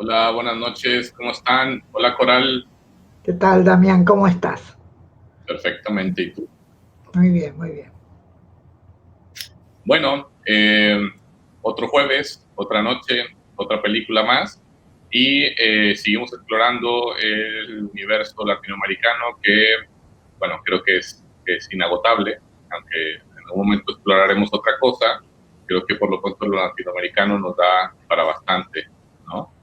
Hola, buenas noches, ¿cómo están? Hola, Coral, ¿Qué tal, Damián? ¿Cómo estás? perfectamente. ¿Y tú? Muy bien, muy bien. Bueno, otro jueves, otra noche, otra película más y seguimos explorando el universo latinoamericano que, bueno, creo que es inagotable, aunque en algún momento exploraremos otra cosa. Creo que por lo pronto lo latinoamericano nos da para bastante, ¿no?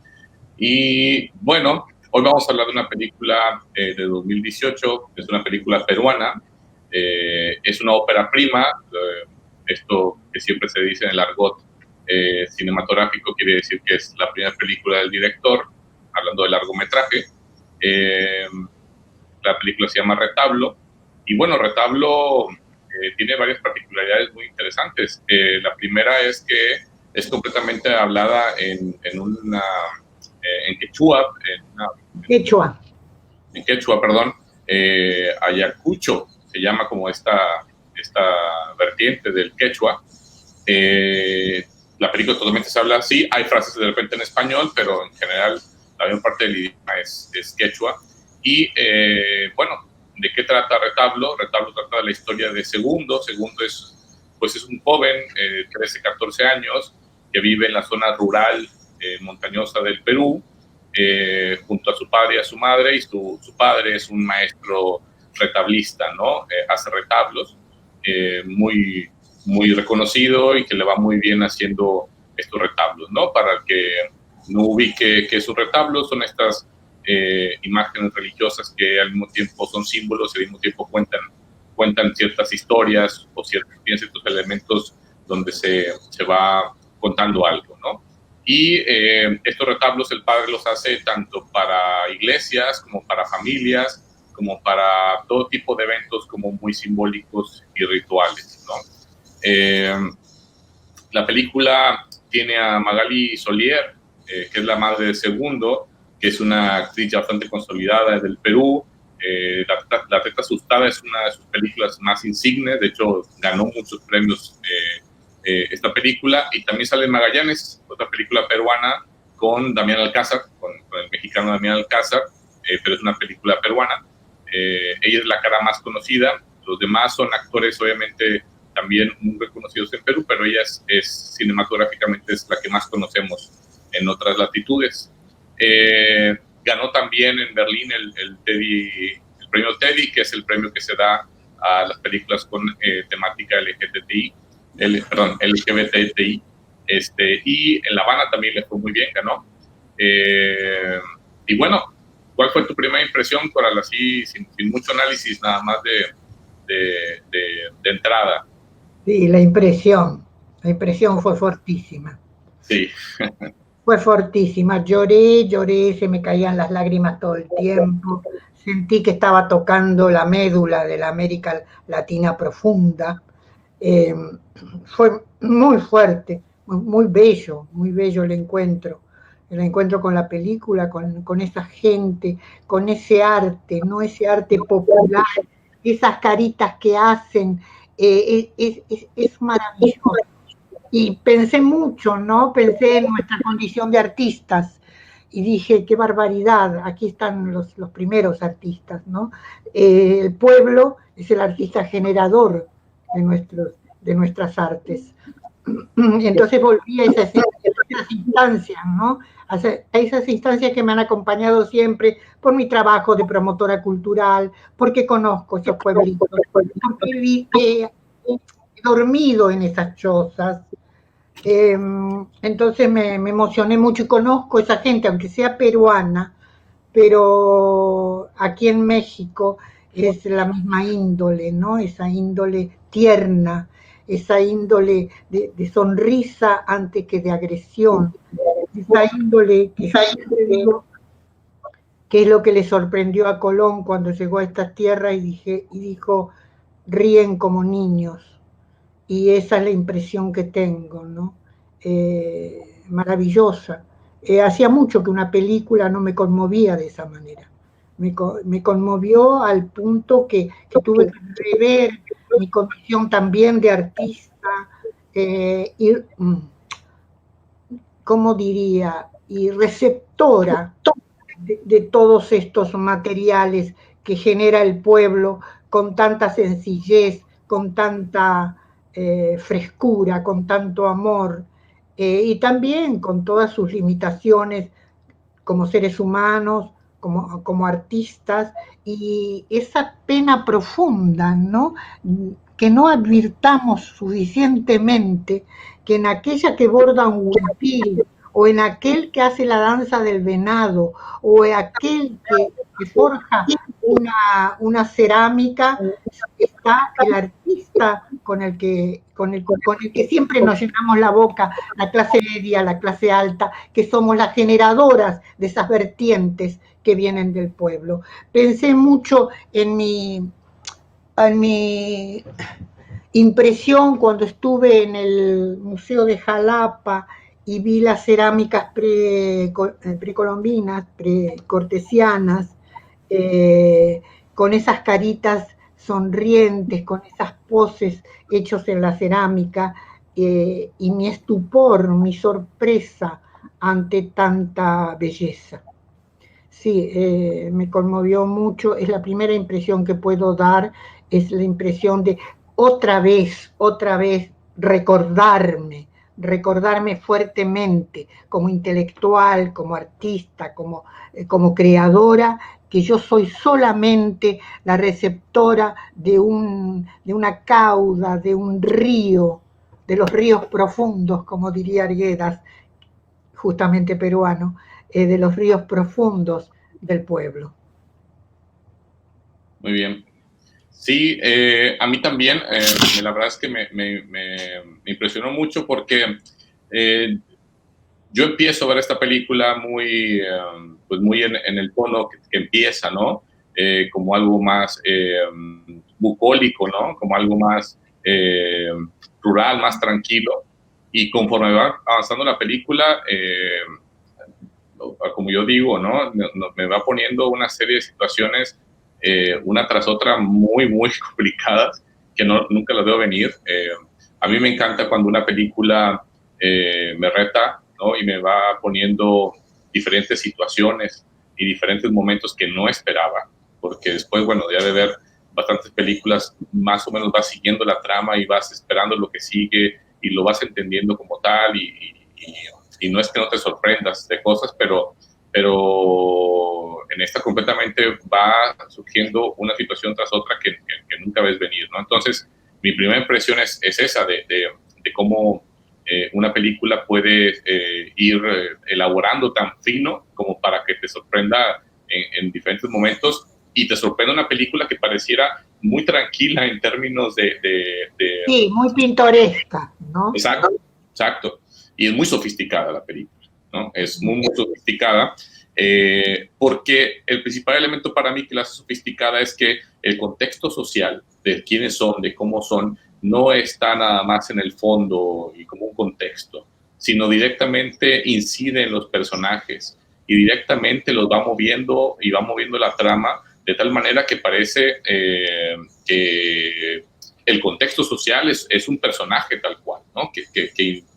Y bueno, hoy vamos a hablar de una película de 2018, es una película peruana, es una ópera prima, esto que siempre se dice en el argot cinematográfico quiere decir que es la primera película del director, hablando de largometraje. Eh, la película se llama Retablo, y bueno, Retablo tiene varias particularidades muy interesantes. La primera es que es completamente hablada en quechua, Quechua. en quechua, perdón, Ayacucho, se llama como esta vertiente del quechua. Eh, la película totalmente se habla así, hay frases de repente en español, pero en general la mayor parte del idioma es quechua. Y bueno, ¿de qué trata Retablo? Retablo trata de la historia de Segundo. Segundo pues es un joven, 13, 14 años, que vive en la zona rural, montañosa del Perú, junto a su padre y a su madre, y su padre es un maestro retablista, ¿no? Hace retablos, muy, muy reconocido y que le va muy bien haciendo estos retablos, ¿no? Para el que no ubique que sus retablos son estas imágenes religiosas que al mismo tiempo son símbolos y al mismo tiempo cuentan ciertas historias o tienen ciertos elementos donde se va contando algo, ¿no? Y estos retablos el padre los hace tanto para iglesias como para familias, como para todo tipo de eventos como muy simbólicos y rituales, ¿no? Eh, la película tiene a Magali Solier, que es la madre de Segundo, que es una actriz ya bastante consolidada del Perú. La Teta Asustada es una de sus películas más insignes, de hecho ganó muchos premios esta película, y también sale Magallanes, otra película peruana con Damián Alcázar, con el mexicano Damián Alcázar, pero es una película peruana. Ella es la cara más conocida, los demás son actores obviamente también muy reconocidos en Perú, pero ella cinematográficamente es la que más conocemos en otras latitudes. Ganó también en Berlín el premio Teddy, que es el premio que se da a las películas con temática LGBTI. Y en La Habana también le fue muy bien, ganó. Eh, y bueno, ¿cuál fue tu primera impresión, Coral? Así, sin mucho análisis, nada más de entrada. Sí, la impresión fue fortísima. Sí, Fue fortísima. Lloré, lloré, se me caían las lágrimas todo el tiempo. Sentí que estaba tocando la médula de la América Latina profunda. Eh, Fue muy fuerte, muy bello el encuentro con la película, con esa gente, con ese arte, no ese arte popular, esas caritas que hacen, es maravilloso. Y pensé mucho, ¿no? Pensé en nuestra condición de artistas y dije, qué barbaridad, aquí están los primeros artistas, ¿no? El pueblo es el artista generador de, de nuestras artes. Entonces volví esas instancias, ¿no? A esas instancias que me han acompañado siempre por mi trabajo de promotora cultural, porque conozco esos pueblitos, porque he dormido en esas chozas. Entonces me emocioné mucho y conozco a esa gente, aunque sea peruana, pero aquí en México es la misma índole, ¿no? Esa índole tierna, esa índole de sonrisa antes que de agresión, esa índole que yo siempre digo que es lo que le sorprendió a Colón cuando llegó a estas tierras y dijo, ríen como niños. Y esa es la impresión que tengo, ¿no? Maravillosa. Hacía mucho que una película no me conmovía de esa manera. Me conmovió al punto que tuve que rever mi condición también de artista, ¿cómo diría? y receptora de todos estos materiales que genera el pueblo con tanta sencillez, con tanta frescura, con tanto amor, y también con todas sus limitaciones como seres humanos, como artistas, y esa pena profunda, ¿no? Que no advirtamos suficientemente que en aquella que borda un huipil, o en aquel que hace la danza del venado, o en aquel que forja una cerámica, está el artista con el que siempre nos llenamos la boca, la clase media, la clase alta, que somos las generadoras de esas vertientes que vienen del pueblo. Pensé mucho en mi impresión cuando estuve en el Museo de Jalapa y vi las cerámicas precolombinas, precortesianas, con esas caritas sonrientes, con esas poses hechos en la cerámica, y mi estupor, mi sorpresa ante tanta belleza. Sí, me conmovió mucho, es la primera impresión que puedo dar, es la impresión de otra vez recordarme fuertemente como intelectual, como artista, como creadora, que yo soy solamente la receptora de una cauda, de un río, de los ríos profundos, como diría Arguedas, justamente peruano, de los ríos profundos del pueblo. Muy bien. Sí, a mí también, la verdad es que me impresionó mucho porque yo empiezo a ver esta película pues muy en el tono que empieza, ¿no? Como algo más bucólico, ¿no? Como algo más rural, más tranquilo. Y conforme va avanzando la película, como yo digo, ¿no? Me va poniendo una serie de situaciones, una tras otra, muy complicadas, que nunca las veo venir. A mí me encanta cuando una película me reta, ¿no? Y me va poniendo diferentes situaciones y diferentes momentos que no esperaba, porque después, bueno, ya de ver bastantes películas, más o menos vas siguiendo la trama y vas esperando lo que sigue y lo vas entendiendo como tal y no es que no te sorprendas de cosas, pero en esta completamente va surgiendo una situación tras otra que nunca ves venir, ¿no? Entonces, mi primera impresión es esa de cómo una película puede ir elaborando tan fino como para que te sorprenda en diferentes momentos y te sorprenda una película que pareciera muy tranquila en términos Sí, muy pintoresca, ¿no? Exacto, exacto. Y es muy sofisticada la película, ¿no? Es muy sofisticada, porque el principal elemento para mí que la hace sofisticada es que el contexto social de quiénes son, de cómo son, no está nada más en el fondo y como un contexto, sino directamente incide en los personajes y directamente los va moviendo y va moviendo la trama de tal manera que parece que el contexto social es un personaje tal cual, ¿no? Que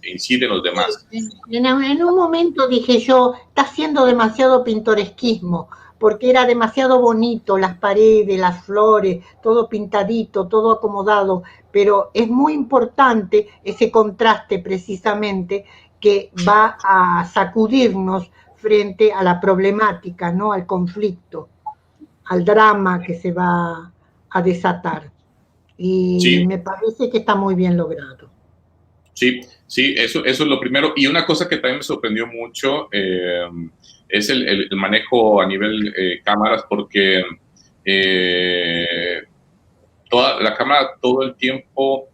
incide en los demás. En un momento dije yo, está haciendo demasiado pintoresquismo, porque era demasiado bonito, las paredes, las flores, todo pintadito, todo acomodado, pero es muy importante ese contraste precisamente que va a sacudirnos frente a la problemática, ¿no? Al conflicto, al drama que se va a desatar. Y Sí, me parece que está muy bien logrado. sí, sí, eso es lo primero. Y una cosa que también me sorprendió mucho es el manejo a nivel cámaras, porque eh, toda la cámara todo el tiempo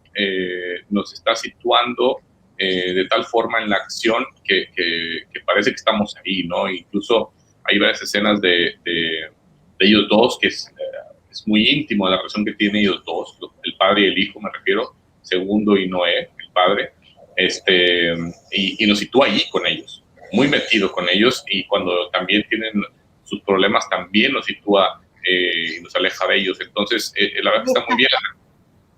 nos está situando de tal forma en la acción que parece que estamos ahí, ¿no? Incluso hay varias escenas de ellos dos que es muy íntimo la relación que tienen ellos dos, el padre y el hijo, me refiero, Segundo y Noé, el padre, y nos sitúa allí con ellos, muy metido con ellos, y cuando también tienen sus problemas también nos sitúa y nos aleja de ellos. Entonces, la verdad que está muy bien.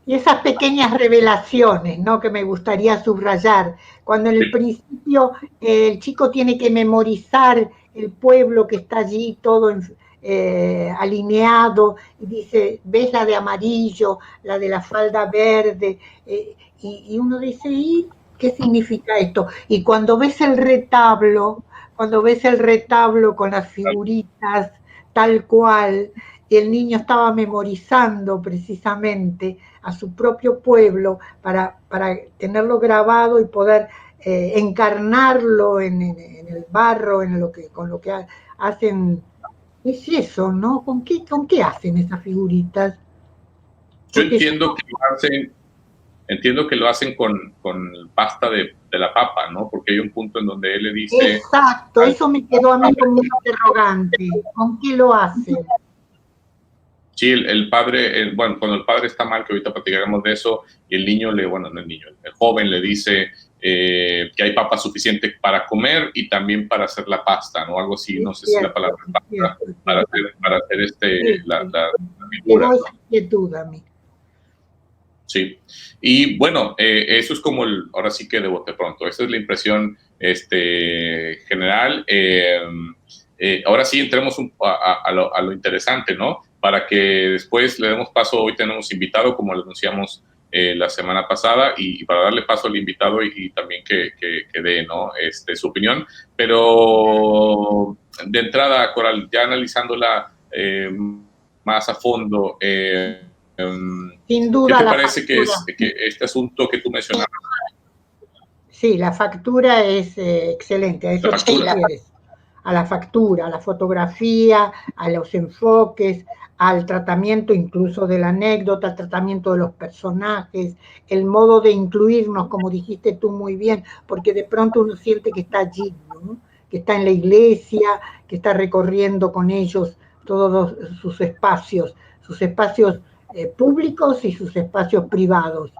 Y esas pequeñas revelaciones, ¿no? Que me gustaría subrayar. Cuando en el principio el chico tiene que memorizar el pueblo que está allí todo alineado y dice, ves la de amarillo, la de la falda verde, y uno dice, ¿y qué significa esto? Y cuando ves el retablo con las figuritas tal cual, y el niño estaba memorizando precisamente a su propio pueblo para tenerlo grabado y poder encarnarlo en el barro, con lo que hacen. Es eso, ¿no? Con qué hacen esas figuritas? Yo Porque yo, entiendo que lo hacen con pasta de la papa, ¿no? Porque hay un punto en donde él le dice, exacto, eso me quedó a mí como un interrogante. ¿Con qué lo hacen? sí, el padre, bueno, cuando el padre está mal, que ahorita platicaremos de eso, y el niño bueno, no el niño, el joven le dice que hay papa suficiente para comer y también para hacer la pasta, ¿no? Algo así, no sé si la palabra es Es pasta, cierto, es cierto. para hacer Sí, sí. la figura, Quedó esa ¿no? inquietud a mí. Sí. Y bueno, eso es como ahora sí que de bote pronto, esa es la impresión general. Ahora sí entremos a lo interesante, ¿no? Para que después le demos paso, hoy tenemos invitado, como lo anunciamos la semana pasada, y para darle paso al invitado y también que dé, ¿no? Su opinión. Pero de entrada, Coral, ya analizándola más a fondo, Sin ¿qué duda te la parece factura. que este asunto que tú mencionabas, Sí, la factura es excelente, a la eso te factura? refieres, a la factura, a la fotografía, a los enfoques, al tratamiento incluso de la anécdota, al tratamiento de los personajes, el modo de incluirnos, como dijiste tú muy bien, porque de pronto uno siente que está allí, ¿no? Que está en la iglesia, que está recorriendo con ellos todos sus espacios públicos y sus espacios privados.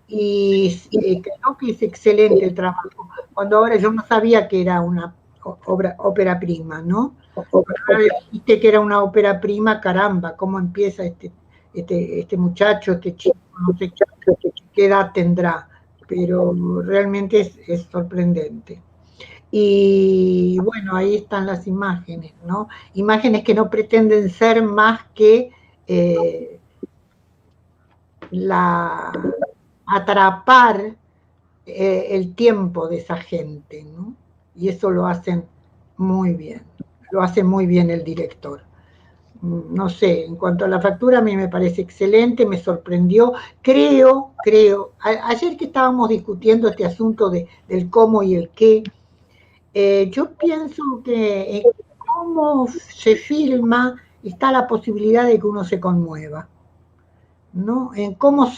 Y creo que es excelente el trabajo. Cuando ahora yo no sabía que era una ópera prima, ¿no? Ahora dijiste que era una ópera prima, caramba, ¿cómo empieza este muchacho, este chico? No sé qué edad tendrá, pero realmente es sorprendente. Y bueno, ahí están las imágenes, ¿no? Imágenes que no pretenden ser más que eh, la atrapar el tiempo de esa gente, ¿no? Y eso lo hacen muy bien, lo hace muy bien el director. No sé, en cuanto a la factura, a mí me parece excelente, me sorprendió. Ayer que estábamos discutiendo este asunto del cómo y el qué, yo pienso que en cómo se filma está la posibilidad de que uno se conmueva. ¿No? En cómo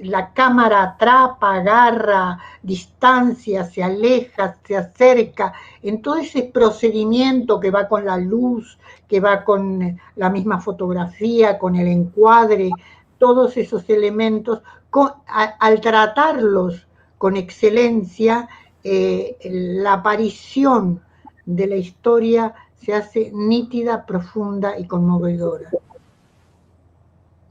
la cámara atrapa, agarra, distancia, se aleja, se acerca, en todo ese procedimiento que va con la luz, que va con la misma fotografía, con el encuadre, todos esos elementos, al tratarlos con excelencia, la aparición de la historia se hace nítida, profunda y conmovedora.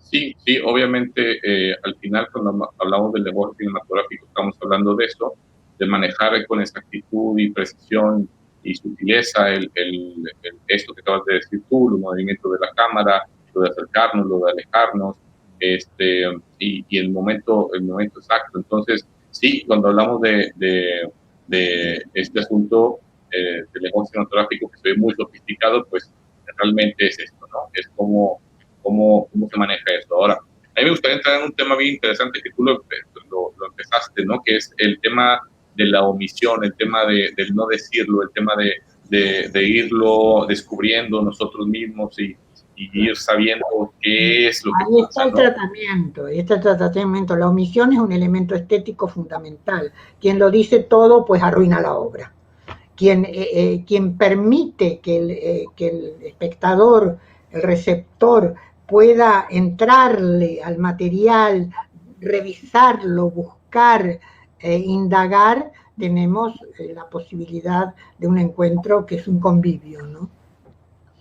Sí, sí, obviamente al final cuando hablamos del lenguaje cinematográfico estamos hablando de eso, de manejar con exactitud y precisión y sutileza esto que acabas de decir tú, los movimientos de la cámara, lo de acercarnos, lo de alejarnos, y el momento exacto. Entonces, sí, cuando hablamos de este asunto del lenguaje cinematográfico que se ve muy sofisticado, pues realmente es esto, ¿no? Es como cómo se maneja eso. Ahora, a mí me gustaría entrar en un tema bien interesante que tú lo empezaste, ¿no? Que es el tema de la omisión, el tema del no decirlo, el tema de irlo descubriendo nosotros mismos y ir sabiendo qué es lo que Ahí está pasa, el ¿no? tratamiento, ahí está el tratamiento. La omisión es un elemento estético fundamental. Quien lo dice todo, pues arruina la obra. Quien permite que el espectador, el receptor, pueda entrarle al material, revisarlo, buscar, indagar, tenemos la posibilidad de un encuentro que es un convivio, ¿no?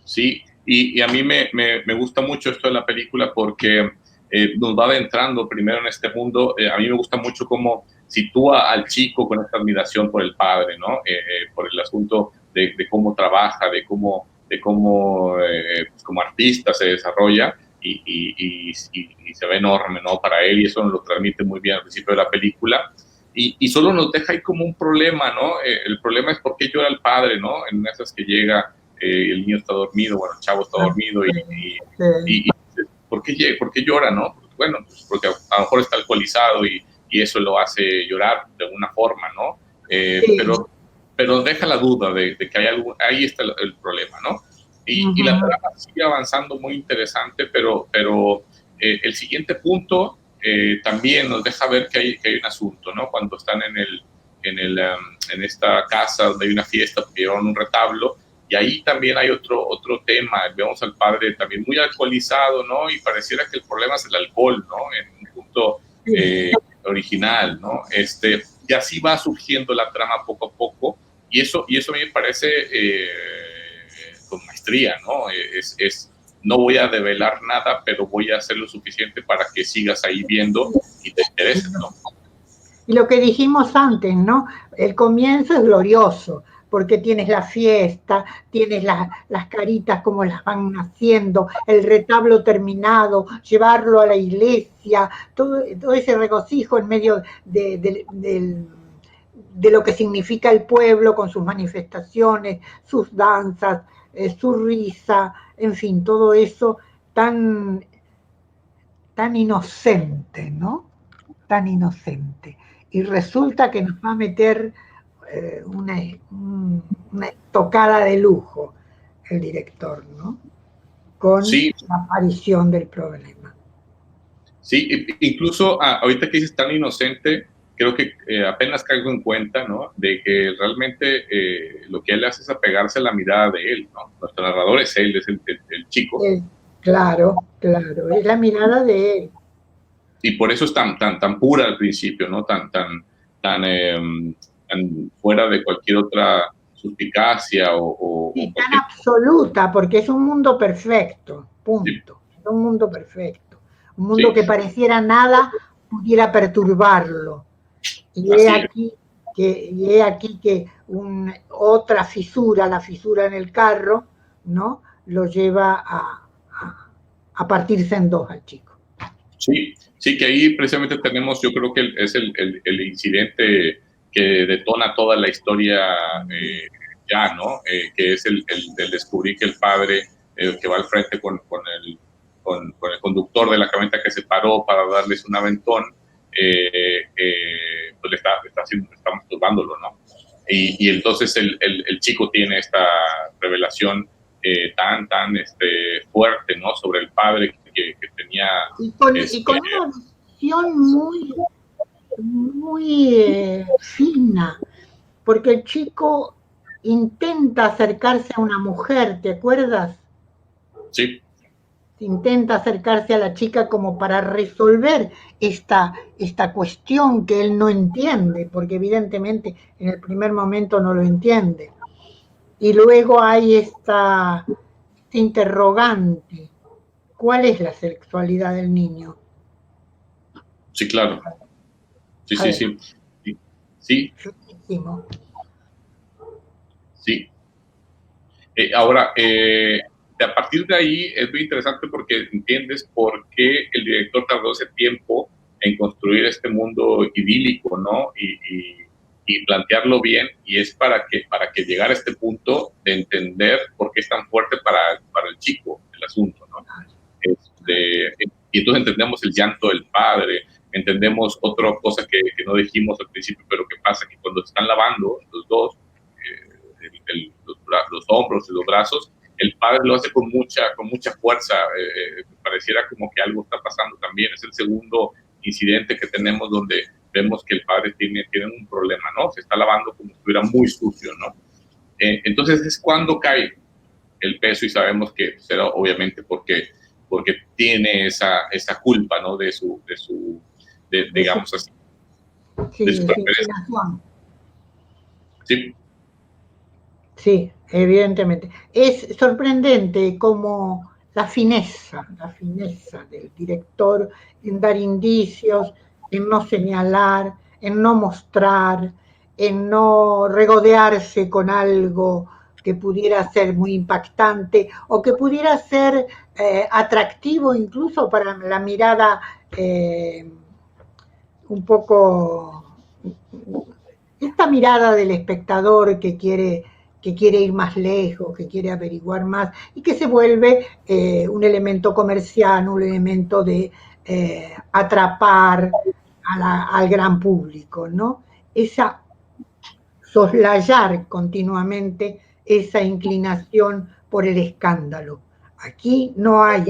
Sí, y a mí me gusta mucho esto de la película porque nos va adentrando primero en este mundo. A mí me gusta mucho cómo sitúa al chico con esta admiración por el padre, ¿no? Por el asunto de cómo trabaja, de cómo pues como artista se desarrolla y se ve enorme, ¿no? Para él, y eso nos lo transmite muy bien al principio de la película. Y solo nos deja ahí como un problema, ¿no? El problema es por qué llora el padre, ¿no? En esas que llega, el niño está dormido, bueno, el chavo está dormido y ¿por qué llora, no? Porque, bueno, pues porque a lo mejor está alcoholizado y eso lo hace llorar de alguna forma, ¿no? Sí. Pero deja la duda de que hay algo, ahí está el problema, ¿no? Y la trama sigue avanzando muy interesante, pero el siguiente punto también nos deja ver que hay un asunto, ¿no? Cuando están en esta casa donde hay una fiesta, porque llevan un retablo, y ahí también hay otro tema. Vemos al padre también muy alcoholizado, ¿no? Y pareciera que el problema es el alcohol, ¿no? En un punto original, ¿no? Y así va surgiendo la trama poco a poco, y eso a mí me parece con maestría, ¿no? No voy a develar nada, pero voy a hacer lo suficiente para que sigas ahí viendo y te intereses, ¿no? Y lo que dijimos antes, ¿no? El comienzo es glorioso, porque tienes la fiesta, tienes las caritas como las van haciendo, el retablo terminado, llevarlo a la iglesia, todo ese regocijo en medio de lo que significa el pueblo con sus manifestaciones, sus danzas, su risa, en fin, todo eso tan, tan inocente, ¿no? Tan inocente. Y resulta que nos va a meter una tocada de lujo el director, ¿no? Con Sí, la aparición del problema. sí, incluso ahorita que dices tan inocente, creo que apenas caigo en cuenta, ¿no? De que realmente lo que él hace es apegarse a la mirada de él, ¿no? Nuestro narrador es él, es el chico. Claro, claro, es la mirada de él. Y por eso es tan pura al principio, ¿no? Tan, tan fuera de cualquier otra suspicacia Sí, o tan cualquier... absoluta, porque es un mundo perfecto, Sí, punto. Es un mundo perfecto. Un mundo sí, que pareciera nada pudiera perturbarlo. Y he así es. aquí que otra fisura, la fisura en el carro, ¿no? Lo lleva a partirse en dos al chico. Sí, sí, que ahí precisamente tenemos, yo creo que es el incidente que detona toda la historia ya, ¿no? Que es el descubrir que el padre que va al frente con el conductor de la camioneta que se paró para darles un aventón, pues está masturbándolo, ¿no? Y entonces el chico tiene esta revelación tan fuerte, ¿no? Sobre el padre que tenía Y con una visión muy fina, porque el chico intenta acercarse a una mujer, ¿te acuerdas? sí, Intenta acercarse a la chica como para resolver esta cuestión que él no entiende, porque evidentemente en el primer momento no lo entiende. Y luego hay este interrogante, ¿cuál es la sexualidad del niño? sí, claro. Sí, A sí, ver, sí. Sí, sí. finísimo. Sí. Ahora, a partir de ahí es muy interesante porque entiendes por qué el director tardó ese tiempo en construir este mundo idílico, ¿no? Y plantearlo bien, y es para que llegara a este punto de entender por qué es tan fuerte para el chico el asunto, ¿no? Y entonces entendemos el llanto del padre, entendemos otra cosa que no dijimos al principio, pero que pasa que cuando están lavando los dos, los hombros y los brazos, el padre lo hace con mucha fuerza, pareciera como que algo está pasando también. Es el segundo incidente que tenemos donde vemos que el padre tiene un problema, ¿no? Se está lavando como si estuviera muy sucio, ¿no? Entonces es cuando cae el peso y sabemos que será obviamente porque tiene esa culpa, ¿no? Digamos así, de Sí, su de su preferencia. inclinación. Sí, Sí, evidentemente. Es sorprendente cómo la fineza del director en dar indicios, en no señalar, en no mostrar, en no regodearse con algo que pudiera ser muy impactante o que pudiera ser atractivo incluso para la mirada un poco, esta mirada del espectador que quiere ir más lejos, que quiere averiguar más y que se vuelve un elemento comercial, un elemento de atrapar al gran público, ¿no? Esa soslayar continuamente esa inclinación por el escándalo. Aquí no hay,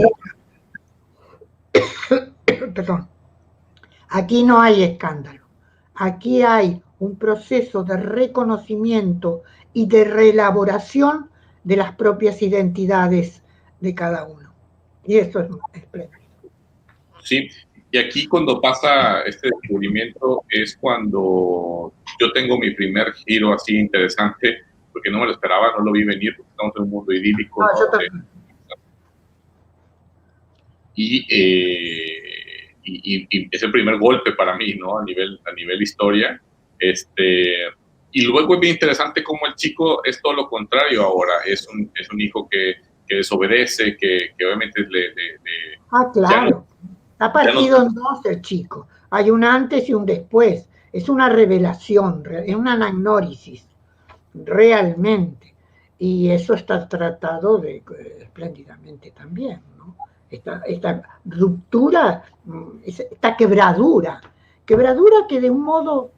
perdón, aquí no hay escándalo. Aquí hay un proceso de reconocimiento y de reelaboración de las propias identidades de cada uno. Y eso es espléndido. Sí, y aquí cuando pasa este descubrimiento es cuando yo tengo mi primer giro así interesante, porque no me lo esperaba, no lo vi venir, porque estamos en un mundo idílico, No, ¿no? yo también. Y es el primer golpe para mí, ¿no? A nivel historia. Y luego es bien interesante cómo el chico es todo lo contrario ahora. Es un hijo que desobedece, que obviamente ya no, Claro. Ha ya no, partido en dos el chico. Hay un antes y un después. Es una revelación, es una anagnórisis, realmente. Y eso está tratado espléndidamente también, ¿no? Esta ruptura, esta quebradura que de un modo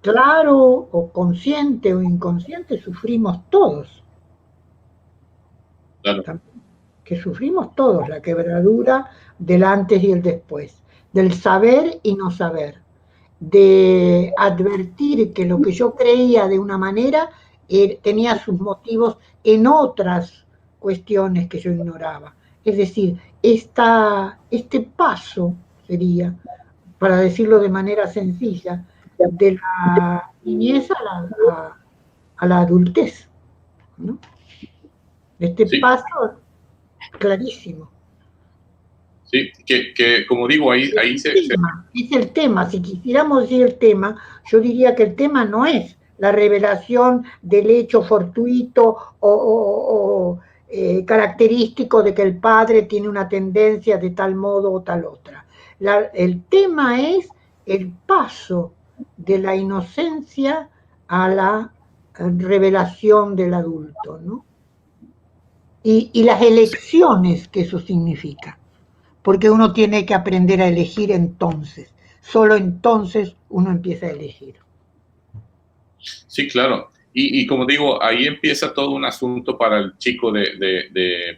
claro o consciente o inconsciente sufrimos todos, claro. que sufrimos todos la quebradura del antes y el después, del saber y no saber, de advertir que lo que yo creía de una manera tenía sus motivos en otras cuestiones que yo ignoraba. Es decir, este paso sería, para decirlo de manera sencilla, de la niñez a la adultez, ¿no? Este Sí, paso clarísimo. sí, que como digo, ahí Es el tema, si quisiéramos decir el tema, yo diría que el tema no es la revelación del hecho fortuito o característico de que el padre tiene una tendencia de tal modo o tal otra. El tema es el paso de la inocencia a la revelación del adulto, ¿no? Y las elecciones que eso significa, porque uno tiene que aprender a elegir entonces. Solo entonces uno empieza a elegir. sí, claro. Y como digo, ahí empieza todo un asunto para el chico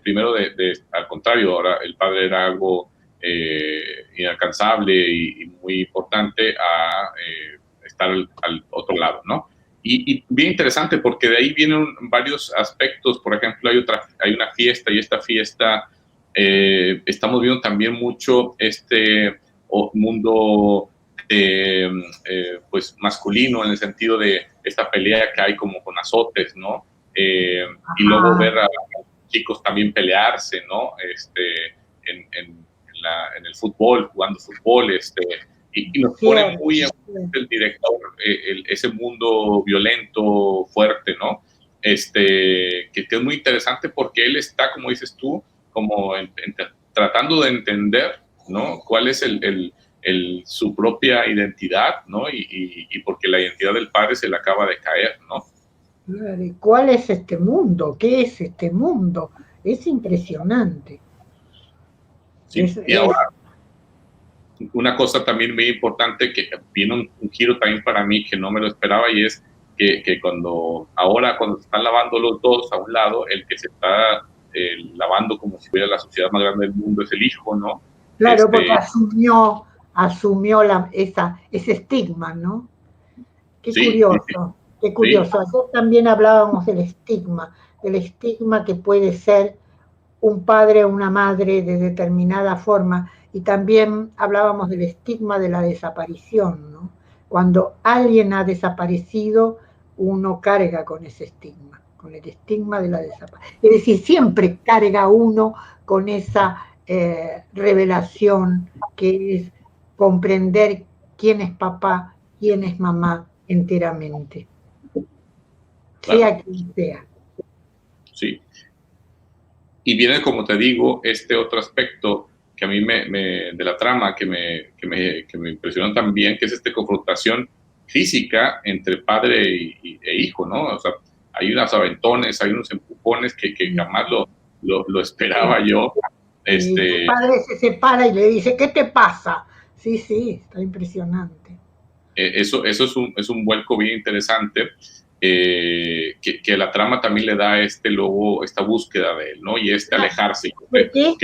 primero al contrario, ahora el padre era algo inalcanzable y muy importante a estar al otro lado, ¿no? Y bien interesante porque de ahí vienen varios aspectos. Por ejemplo, hay una fiesta y esta fiesta estamos viendo también mucho este mundo pues masculino en el sentido de esta pelea que hay como con azotes, ¿no? Y luego ver a chicos también pelearse, ¿no? En el fútbol, jugando fútbol, y nos pone muy el director, ese mundo violento, fuerte, ¿no? Que es muy interesante porque él está, como dices tú, como tratando de entender, ¿no? ¿Cuál es su propia identidad, ¿no? Y porque la identidad del padre se le acaba de caer, ¿no? ¿Cuál es este mundo? ¿Qué es este mundo? Es impresionante. Sí, y ahora, una cosa también muy importante que viene un giro también para mí que no me lo esperaba y es que cuando se están lavando los dos a un lado, el que se está lavando como si fuera la sociedad más grande del mundo es el hijo, ¿no? Claro, porque asumió ese estigma, ¿no? Qué Sí, curioso, qué sí, curioso. Ayer también hablábamos del estigma que puede ser un padre o una madre de determinada forma, y también hablábamos del estigma de la desaparición, ¿no? Cuando alguien ha desaparecido, uno carga con ese estigma, con el estigma de la desaparición. Es decir, siempre carga uno con esa revelación que es comprender quién es papá, quién es mamá enteramente, Claro. sea quien sea. Sí. Y viene, como te digo, este otro aspecto que a mí de la trama que me impresionó también, que es esta confrontación física entre padre e hijo, ¿no? O sea, hay unos aventones, hay unos empujones que jamás lo esperaba yo. Y el padre se separa y le dice, ¿qué te pasa? Sí, sí, está impresionante. Eso es un vuelco bien interesante, que la trama también le da esta búsqueda de él, ¿no? Y alejarse. Porque es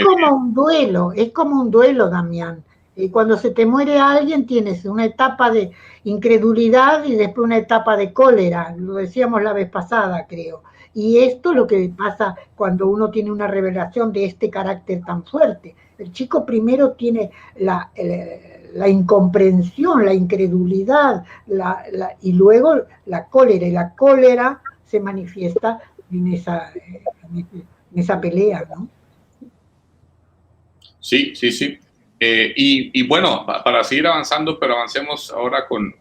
como un duelo, Damián. Y cuando se te muere alguien tienes una etapa de incredulidad y después una etapa de cólera, lo decíamos la vez pasada, creo. Y esto es lo que pasa cuando uno tiene una revelación de este carácter tan fuerte. El chico primero tiene la incomprensión, la incredulidad, y luego la cólera. Y la cólera se manifiesta en esa pelea, ¿no? Sí, sí, sí. Y bueno, para seguir avanzando, pero avancemos ahora con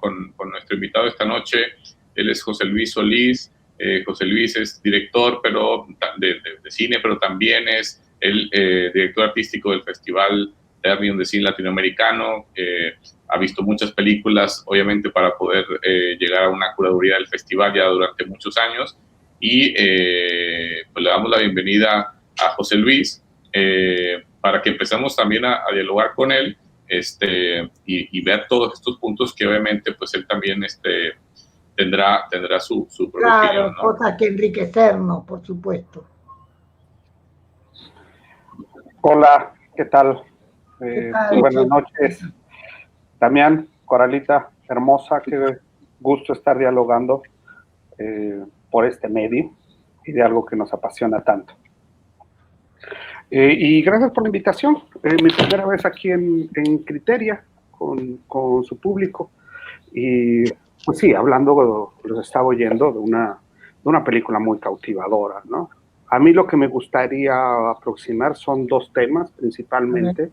nuestro invitado esta noche. Él es José Luis Solís. José Luis es director de cine, pero también es el director artístico del Festival Ternium de Cine Latinoamericano. Ha visto muchas películas, obviamente, para poder llegar a una curaduría del festival ya durante muchos años. Y pues le damos la bienvenida a José Luis. Para que empecemos también a dialogar con él y ver todos estos puntos que obviamente pues él también tendrá su propia opinión, ¿no? Cosas que enriquecernos, por supuesto. Hola, ¿qué tal? ¿Qué tal? Buenas noches, Damián, Coralita, hermosa, qué gusto estar dialogando por este medio y de algo que nos apasiona tanto. Y gracias por la invitación. Mi primera vez aquí en Criteria con su público. Y pues sí, hablando, los estaba oyendo de una película muy cautivadora, ¿no? A mí lo que me gustaría aproximar son dos temas principalmente.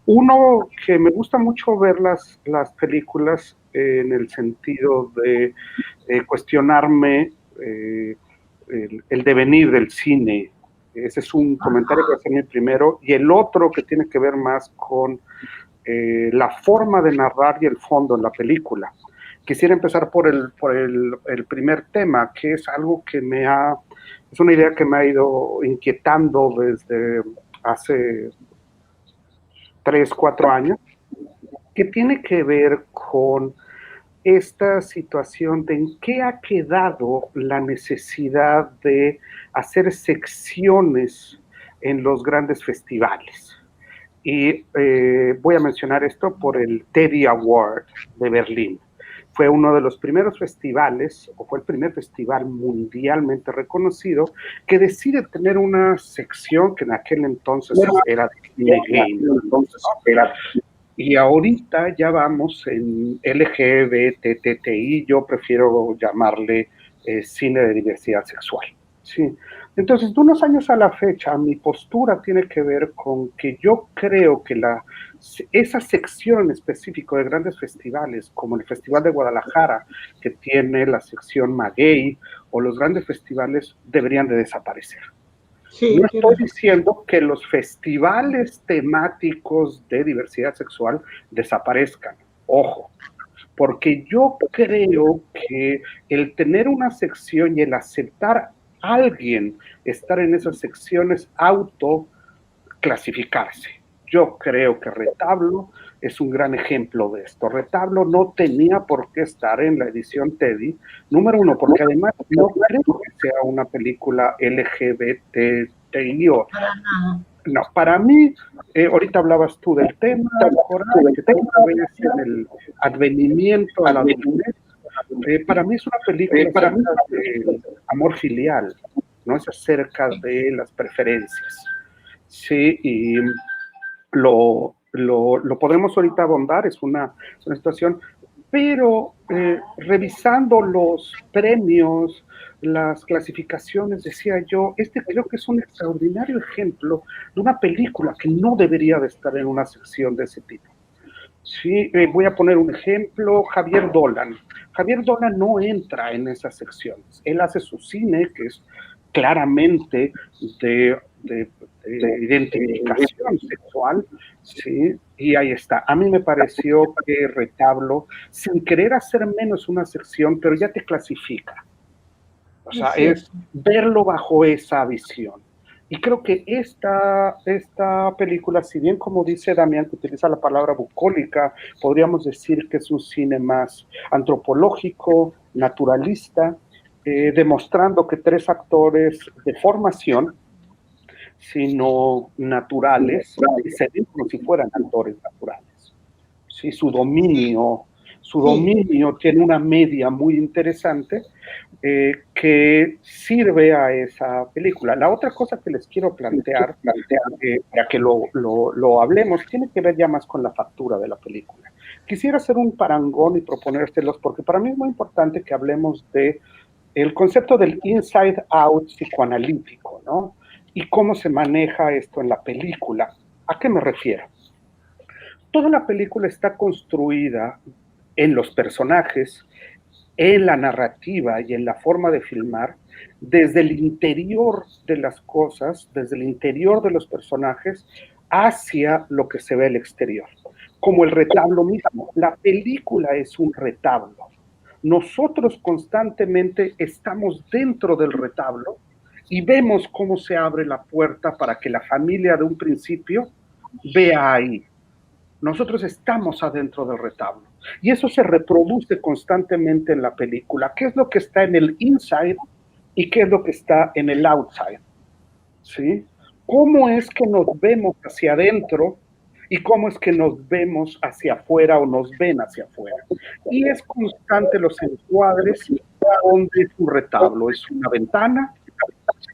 Uno, que me gusta mucho ver las películas en el sentido de cuestionarme el devenir del cine. Ese es un comentario que va a ser mi primero. Y el otro que tiene que ver más con la forma de narrar y el fondo en la película. Quisiera empezar por el primer tema, que es algo que es una idea que me ha ido inquietando desde hace 3, 4 años, que tiene que ver con esta situación de en qué ha quedado la necesidad de hacer secciones en los grandes festivales. Y voy a mencionar esto por el Teddy Award de Berlín. Fue uno de los primeros festivales, o fue el primer festival mundialmente reconocido, que decide tener una sección que en aquel entonces era de cine gay. Y ahorita ya vamos en LGBTTI, yo prefiero llamarle cine de diversidad sexual. Sí. Entonces, de unos años a la fecha, mi postura tiene que ver con que yo creo que esa sección en específico de grandes festivales, como el Festival de Guadalajara, que tiene la sección Maguey, o los grandes festivales, deberían de desaparecer. Sí, no estoy diciendo que los festivales temáticos de diversidad sexual desaparezcan, ojo, porque yo creo que el tener una sección y el aceptar a alguien estar en esas secciones autoclasificarse. Yo creo que Retablo es un gran ejemplo de esto. Retablo no tenía por qué estar en la edición Teddy, número uno, porque además no creo que sea una película LGBTI. No, para mí, ahorita hablabas tú del tema, Coral, que tengo que ver en el advenimiento a la adultez. Para mí es una película de amor filial, no es acerca de las preferencias. Sí, y lo podemos ahorita abondar, es una situación, pero revisando los premios, las clasificaciones, decía yo, creo que es un extraordinario ejemplo de una película que no debería de estar en una sección de ese tipo. Sí, voy a poner un ejemplo, Javier Dolan. Javier Dolan no entra en esas secciones. Él hace su cine, que es claramente de identificación sexual, ¿sí? Y ahí está. A mí me pareció que Retablo, sin querer hacer menos una sección, pero ya te clasifica. O sea, es verlo bajo esa visión. Y creo que esta película, si bien como dice Damián, que utiliza la palabra bucólica, podríamos decir que es un cine más antropológico, naturalista, demostrando que 3 actores de formación, sino naturales, y se ven como si fueran actores naturales. ¿Sí? Su dominio tiene una media muy interesante que sirve a esa película. La otra cosa que les quiero plantear para que lo hablemos, tiene que ver ya más con la factura de la película. Quisiera hacer un parangón y proponérselos, porque para mí es muy importante que hablemos de el concepto del inside out psicoanalítico, ¿no? Y cómo se maneja esto en la película. ¿A qué me refiero? Toda la película está construida en los personajes, en la narrativa y en la forma de filmar, desde el interior de las cosas, desde el interior de los personajes, hacia lo que se ve el exterior. Como el retablo mismo. La película es un retablo. Nosotros constantemente estamos dentro del retablo y vemos cómo se abre la puerta para que la familia de un principio vea ahí. Nosotros estamos adentro del retablo. Y eso se reproduce constantemente en la película. ¿Qué es lo que está en el inside y qué es lo que está en el outside? ¿Sí? ¿Cómo es que nos vemos hacia adentro y cómo es que nos vemos hacia afuera o nos ven hacia afuera? Y es constante los encuadres donde es un retablo, es una ventana,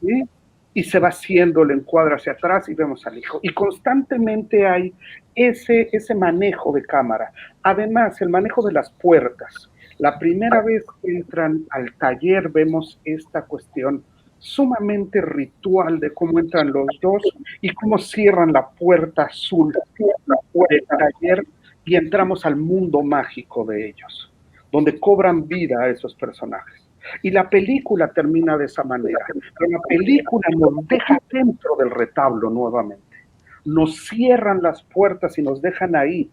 ¿sí? Y se va haciendo el encuadre hacia atrás y vemos al hijo. Y constantemente hay ese manejo de cámara. Además, el manejo de las puertas. La primera vez que entran al taller vemos esta cuestión sumamente ritual de cómo entran los dos y cómo cierran la puerta azul del taller y entramos al mundo mágico de ellos, donde cobran vida a esos personajes. Y la película termina de esa manera. Pero la película nos deja dentro del retablo nuevamente. Nos cierran las puertas y nos dejan ahí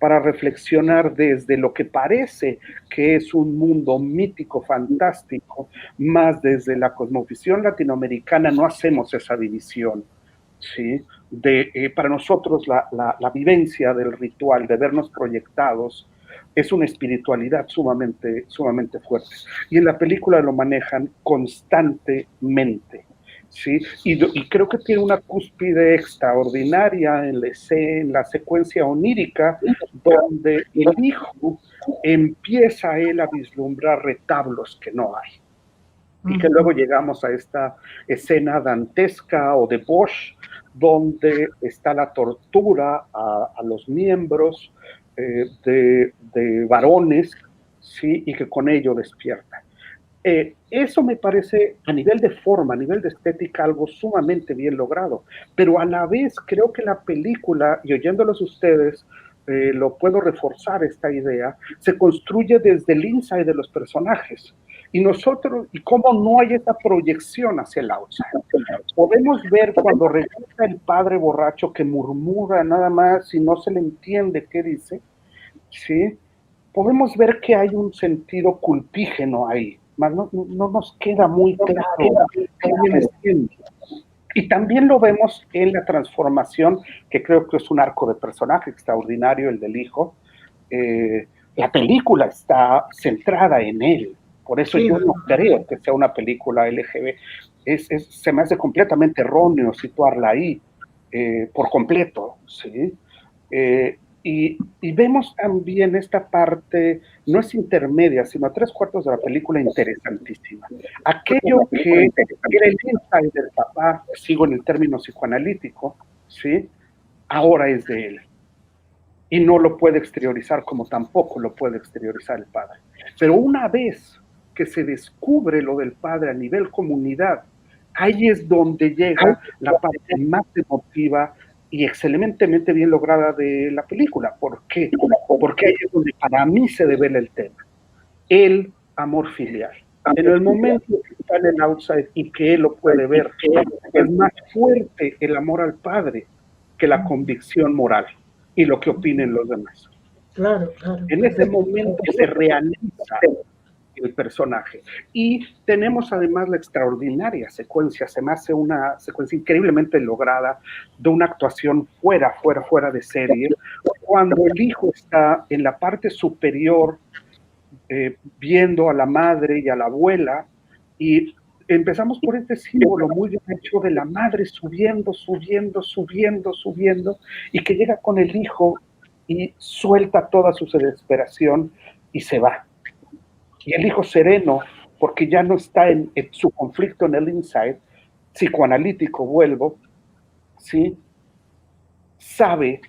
para reflexionar desde lo que parece que es un mundo mítico, fantástico, más desde la cosmovisión latinoamericana no hacemos esa división, ¿sí? Para nosotros la vivencia del ritual, de vernos proyectados, es una espiritualidad sumamente, sumamente fuerte. Y en la película lo manejan constantemente, ¿sí? Y creo que tiene una cúspide extraordinaria en la secuencia onírica, donde el hijo empieza él a vislumbrar retablos que no hay. Y que luego llegamos a esta escena dantesca o de Bosch, donde está la tortura a los miembros de varones, ¿sí? Y que con ello despierta. Eso me parece, a nivel de forma, a nivel de estética, algo sumamente bien logrado, pero a la vez creo que la película, y oyéndolos ustedes, lo puedo reforzar esta idea, se construye desde el inside de los personajes. Y nosotros, y cómo no hay esta proyección hacia el outside. Podemos ver cuando regresa el padre borracho que murmura nada más y no se le entiende qué dice, ¿sí? Podemos ver que hay un sentido culpígeno ahí, mas no nos queda muy claro qué viene siendo. Y también lo vemos en la transformación, que creo que es un arco de personaje extraordinario, el del hijo. La película está centrada en él, por eso yo no creo que sea una película LGB. Se me hace completamente erróneo situarla ahí, por completo, ¿sí? Y vemos también esta parte, no es intermedia, sino a 3/4 de la película interesantísima. Aquello que era el insight del papá, sigo en el término psicoanalítico, ¿sí? Ahora es de él. y no lo puede exteriorizar como tampoco lo puede exteriorizar el padre. Pero una vez que se descubre lo del padre a nivel comunidad, ahí es donde llega la parte más emotiva y excelentemente bien lograda de la película. ¿Por qué? Porque ahí es donde para mí se devela el tema. El amor filial. En el momento que está en el outside y que él lo puede ver, es más fuerte el amor al padre que la convicción moral y lo que opinen los demás. Claro, claro. En ese momento se realiza el personaje. Y tenemos además la extraordinaria secuencia, se me hace una secuencia increíblemente lograda, de una actuación fuera de serie, cuando el hijo está en la parte superior viendo a la madre y a la abuela, y empezamos por este símbolo muy bien hecho de la madre subiendo, y que llega con el hijo y suelta toda su desesperación y se va. Y el hijo sereno, porque ya no está en su conflicto en el inside, psicoanalítico, vuelvo, ¿sí? Sabe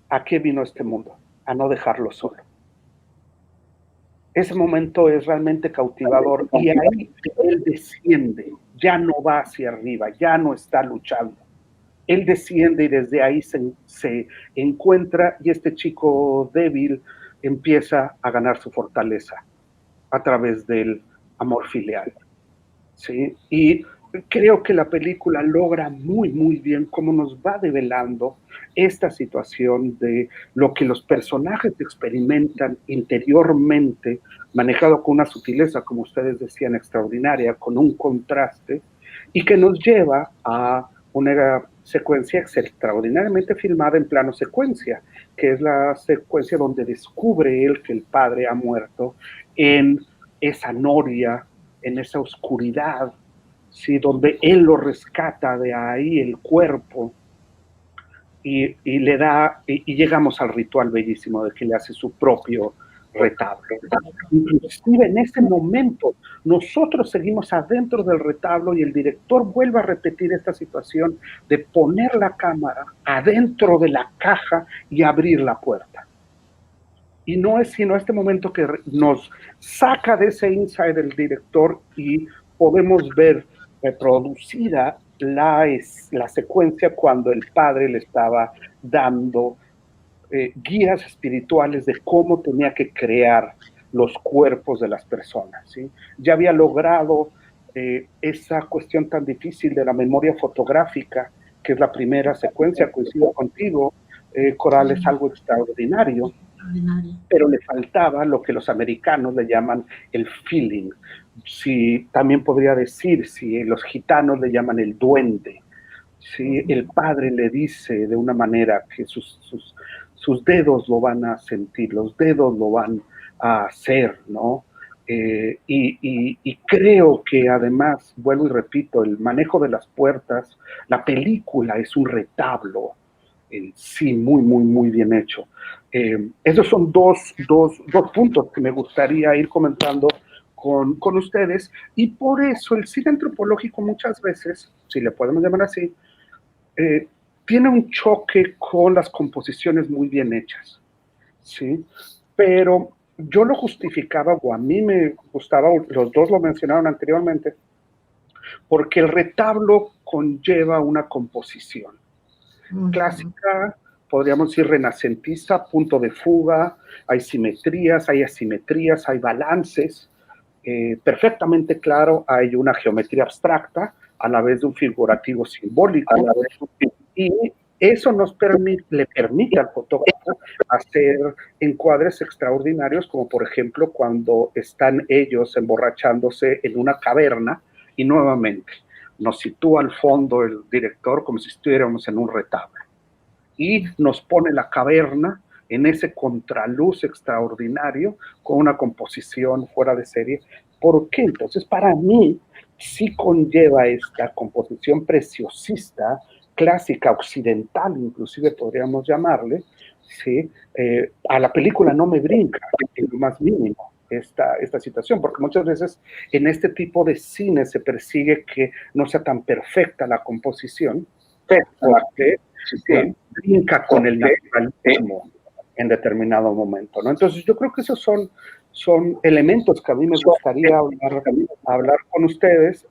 a qué vino este mundo, a no dejarlo solo. Ese momento es realmente cautivador y ahí él desciende, ya no va hacia arriba, ya no está luchando. Él desciende y desde ahí se encuentra y este chico débil empieza a ganar su fortaleza a través del amor filial, ¿sí? Y creo que la película logra muy, muy bien cómo nos va develando esta situación de lo que los personajes experimentan interiormente, manejado con una sutileza, como ustedes decían, extraordinaria, con un contraste, y que nos lleva a una secuencia extraordinariamente filmada en plano secuencia, que es la secuencia donde descubre él que el padre ha muerto en esa noria, en esa oscuridad, ¿sí? Donde él lo rescata de ahí el cuerpo y le da, y llegamos al ritual bellísimo de que le hace su propio retablo. Inclusive en ese momento nosotros seguimos adentro del retablo y el director vuelve a repetir esta situación de poner la cámara adentro de la caja y abrir la puerta. Y no es sino este momento que nos saca de ese inside del director y podemos ver reproducida la secuencia cuando el padre le estaba dando guías espirituales de cómo tenía que crear los cuerpos de las personas, ¿sí? Ya había logrado esa cuestión tan difícil de la memoria fotográfica, que es la primera secuencia, coincido contigo, Coral, es algo extraordinario, pero le faltaba lo que los americanos le llaman el feeling. Si, también podría decir, si los gitanos le llaman el duende, si el padre le dice de una manera que sus dedos lo van a sentir, los dedos lo van a hacer, ¿no? Y creo que además, vuelvo y repito, el manejo de las puertas, la película es un retablo en sí muy, muy, muy bien hecho. Esos son dos puntos que me gustaría ir comentando con ustedes, y por eso el cine antropológico muchas veces, si le podemos llamar así, tiene un choque con las composiciones muy bien hechas, ¿sí? Pero yo lo justificaba, o a mí me gustaba, los dos lo mencionaron anteriormente, porque el retablo conlleva una composición clásica, podríamos decir renacentista, punto de fuga, hay simetrías, hay asimetrías, hay balances, perfectamente claro, hay una geometría abstracta, a la vez de un figurativo simbólico, y eso le permite al fotógrafo hacer encuadres extraordinarios, como por ejemplo cuando están ellos emborrachándose en una caverna, y nuevamente nos sitúa al fondo el director como si estuviéramos en un retablo, y nos pone la caverna en ese contraluz extraordinario con una composición fuera de serie. ¿Por qué? Entonces, para mí, sí conlleva esta composición preciosista, clásica, occidental, inclusive podríamos llamarle, ¿sí? A la película no me brinca en lo más mínimo esta situación, porque muchas veces en este tipo de cine se persigue que no sea tan perfecta la composición, porque brinca con el naturalismo, en determinado momento, ¿no? Entonces yo creo que esos son elementos que a mí me gustaría hablar con ustedes,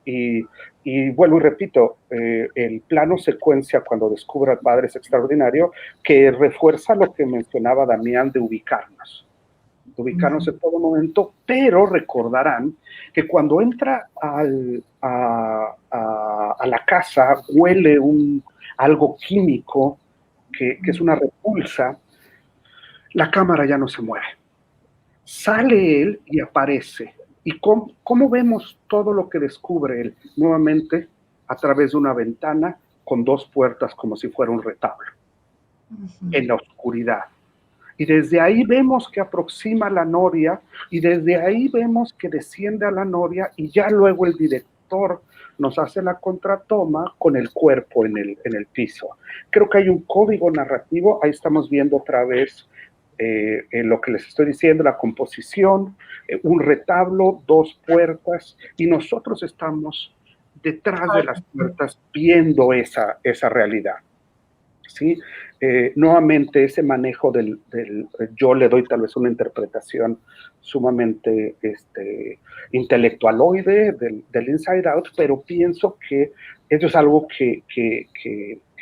y vuelvo y repito, el plano secuencia cuando descubre al padre es extraordinario, que refuerza lo que mencionaba Damián de ubicarnos en todo momento, pero recordarán que cuando entra a la casa huele algo químico que es una repulsa, la cámara ya no se mueve. Sale él y aparece. ¿Y cómo vemos todo lo que descubre él? Nuevamente, a través de una ventana con dos puertas como si fuera un retablo, en la oscuridad. Y desde ahí vemos que aproxima a la noria, y desde ahí vemos que desciende a la noria, y ya luego el director nos hace la contratoma con el cuerpo en el piso. Creo que hay un código narrativo, ahí estamos viendo otra vez lo que les estoy diciendo, la composición, un retablo, dos puertas, y nosotros estamos detrás de las puertas viendo esa realidad. ¿Sí? Nuevamente ese manejo yo le doy tal vez una interpretación sumamente intelectualoide del Inside Out, pero pienso que eso es algo que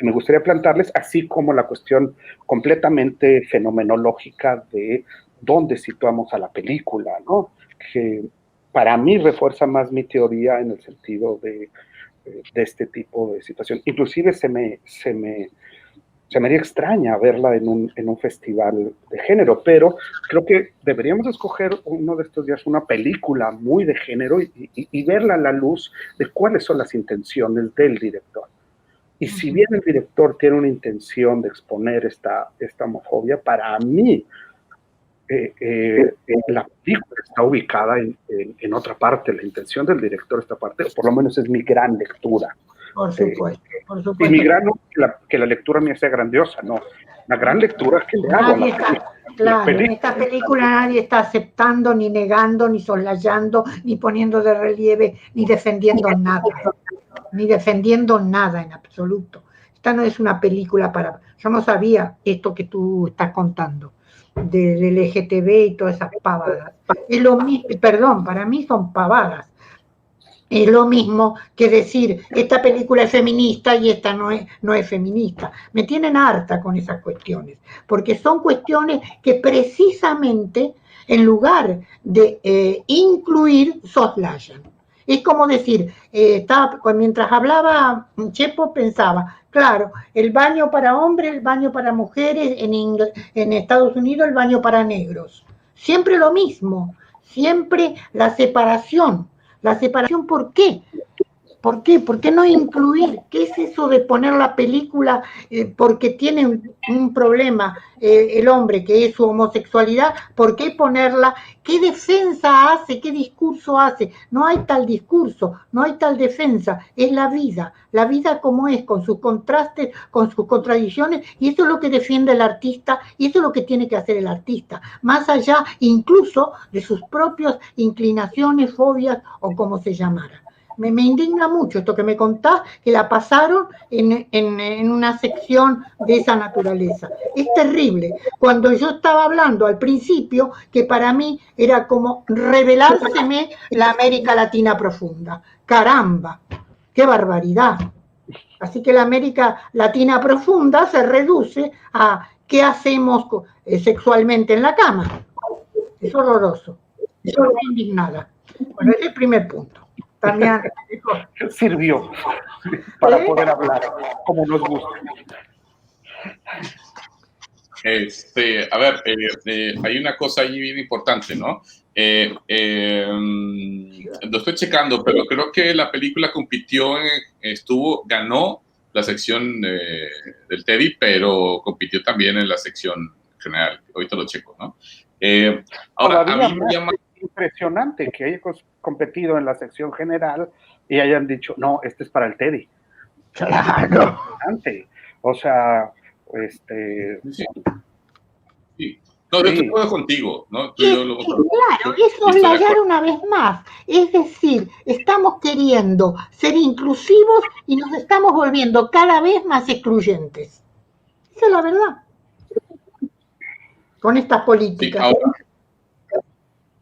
me gustaría plantearles, así como la cuestión completamente fenomenológica de dónde situamos a la película, ¿no? Que para mí refuerza más mi teoría en el sentido de este tipo de situación. Inclusive se me haría extraña verla en un festival de género, pero creo que deberíamos escoger uno de estos días una película muy de género y verla a la luz de cuáles son las intenciones del director. Y si bien el director tiene una intención de exponer esta homofobia, para mí la película está ubicada en otra parte. La intención del director esta parte, o por lo menos es mi gran lectura. Por supuesto, por supuesto. Y mi gran, que la lectura mía sea grandiosa, no. La gran lectura que le hago. Claro, en esta película nadie está aceptando, ni negando, ni soslayando, ni poniendo de relieve, ni defendiendo nada. Ni defendiendo nada en absoluto. Esta no es una película para... Yo no sabía esto que tú estás contando, del LGTB y todas esas pavadas. Es lo mismo, perdón, para mí son pavadas. Es lo mismo que decir, esta película es feminista y esta no es feminista. Me tienen harta con esas cuestiones, porque son cuestiones que precisamente, en lugar de incluir, soslayan. Es como decir, mientras hablaba Chepo pensaba, claro, el baño para hombres, el baño para mujeres, en Estados Unidos el baño para negros. Siempre lo mismo, siempre la separación. La separación, ¿por qué? ¿Por qué? ¿Por qué no incluir? ¿Qué es eso de poner la película porque tiene un problema el hombre, que es su homosexualidad? ¿Por qué ponerla? ¿Qué defensa hace? ¿Qué discurso hace? No hay tal discurso, no hay tal defensa. Es la vida como es, con sus contrastes, con sus contradicciones, y eso es lo que defiende el artista, y eso es lo que tiene que hacer el artista, más allá incluso de sus propias inclinaciones, fobias o como se llamara. Me indigna mucho esto que me contás, que la pasaron en una sección de esa naturaleza. Es terrible. Cuando yo estaba hablando al principio, que para mí era como revelárseme la América Latina profunda. ¡Caramba! ¡Qué barbaridad! Así que la América Latina profunda se reduce a qué hacemos sexualmente en la cama. Es horroroso. Yo estoy indignada. Bueno, ese es el primer punto. También sirvió para poder hablar como nos gusta. A ver, hay una cosa ahí bien importante, ¿no? Lo estoy checando, pero creo que la película ganó la sección del Teddy, pero compitió también en la sección general. Ahorita lo checo, ¿no? Ahora, a mí me llama... impresionante que haya competido en la sección general y hayan dicho, no, este es para el Teddy. Claro. O sea, Sí. No, yo estoy de acuerdo contigo, ¿no? Claro, es soslayar una vez más. Es decir, estamos queriendo ser inclusivos y nos estamos volviendo cada vez más excluyentes. Esa es la verdad. con estas políticas.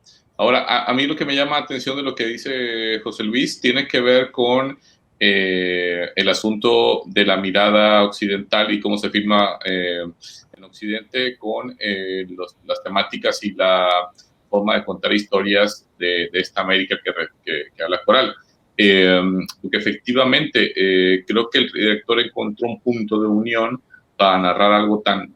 Sí, ahora a mí lo que me llama la atención de lo que dice José Luis tiene que ver con el asunto de la mirada occidental y cómo se filma en Occidente con las temáticas y la forma de contar historias de esta América que habla Coral. Porque efectivamente creo que el director encontró un punto de unión para narrar algo tan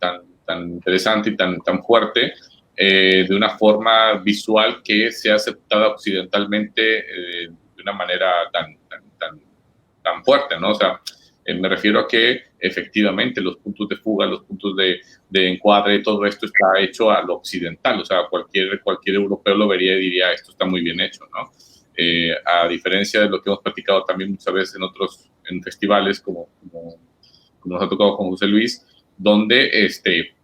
interesante y tan fuerte de una forma visual que sea aceptada occidentalmente de una manera tan fuerte, ¿no? O sea, me refiero a que efectivamente los puntos de fuga, los puntos de encuadre, todo esto está hecho a lo occidental, o sea, cualquier europeo lo vería y diría, esto está muy bien hecho, ¿no? A diferencia de lo que hemos platicado también muchas veces en festivales como nos ha tocado con José Luis, donde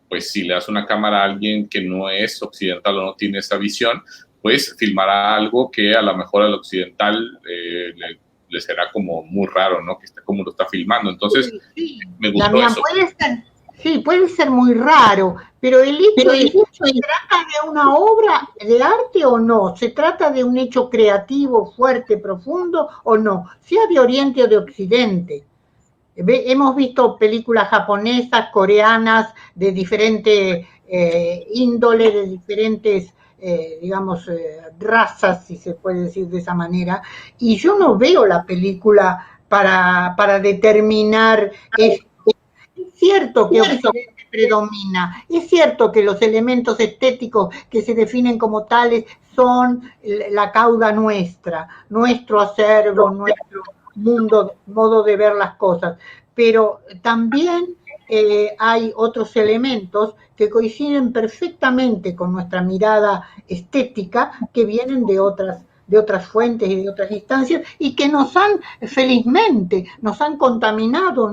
pues si le das una cámara a alguien que no es occidental o no tiene esa visión, pues filmará algo que a lo mejor al occidental le será como muy raro, ¿no? Que está como lo está filmando. Entonces, sí. Me gustó eso. Puede ser muy raro, pero el hecho es, ¿se trata de una obra de arte o no? ¿Se trata de un hecho creativo, fuerte, profundo o no? Sea de Oriente o de Occidente. Hemos visto películas japonesas, coreanas, de diferente índole, de diferentes, digamos, razas, si se puede decir de esa manera, y yo no veo la película para determinar esto. Es cierto que Occidente predomina, es cierto que los elementos estéticos que se definen como tales son la cauda nuestra, nuestro acervo, nuestro mundo, modo de ver las cosas, pero también hay otros elementos que coinciden perfectamente con nuestra mirada estética que vienen de otras fuentes y de otras instancias y que nos han, felizmente, nos han contaminado,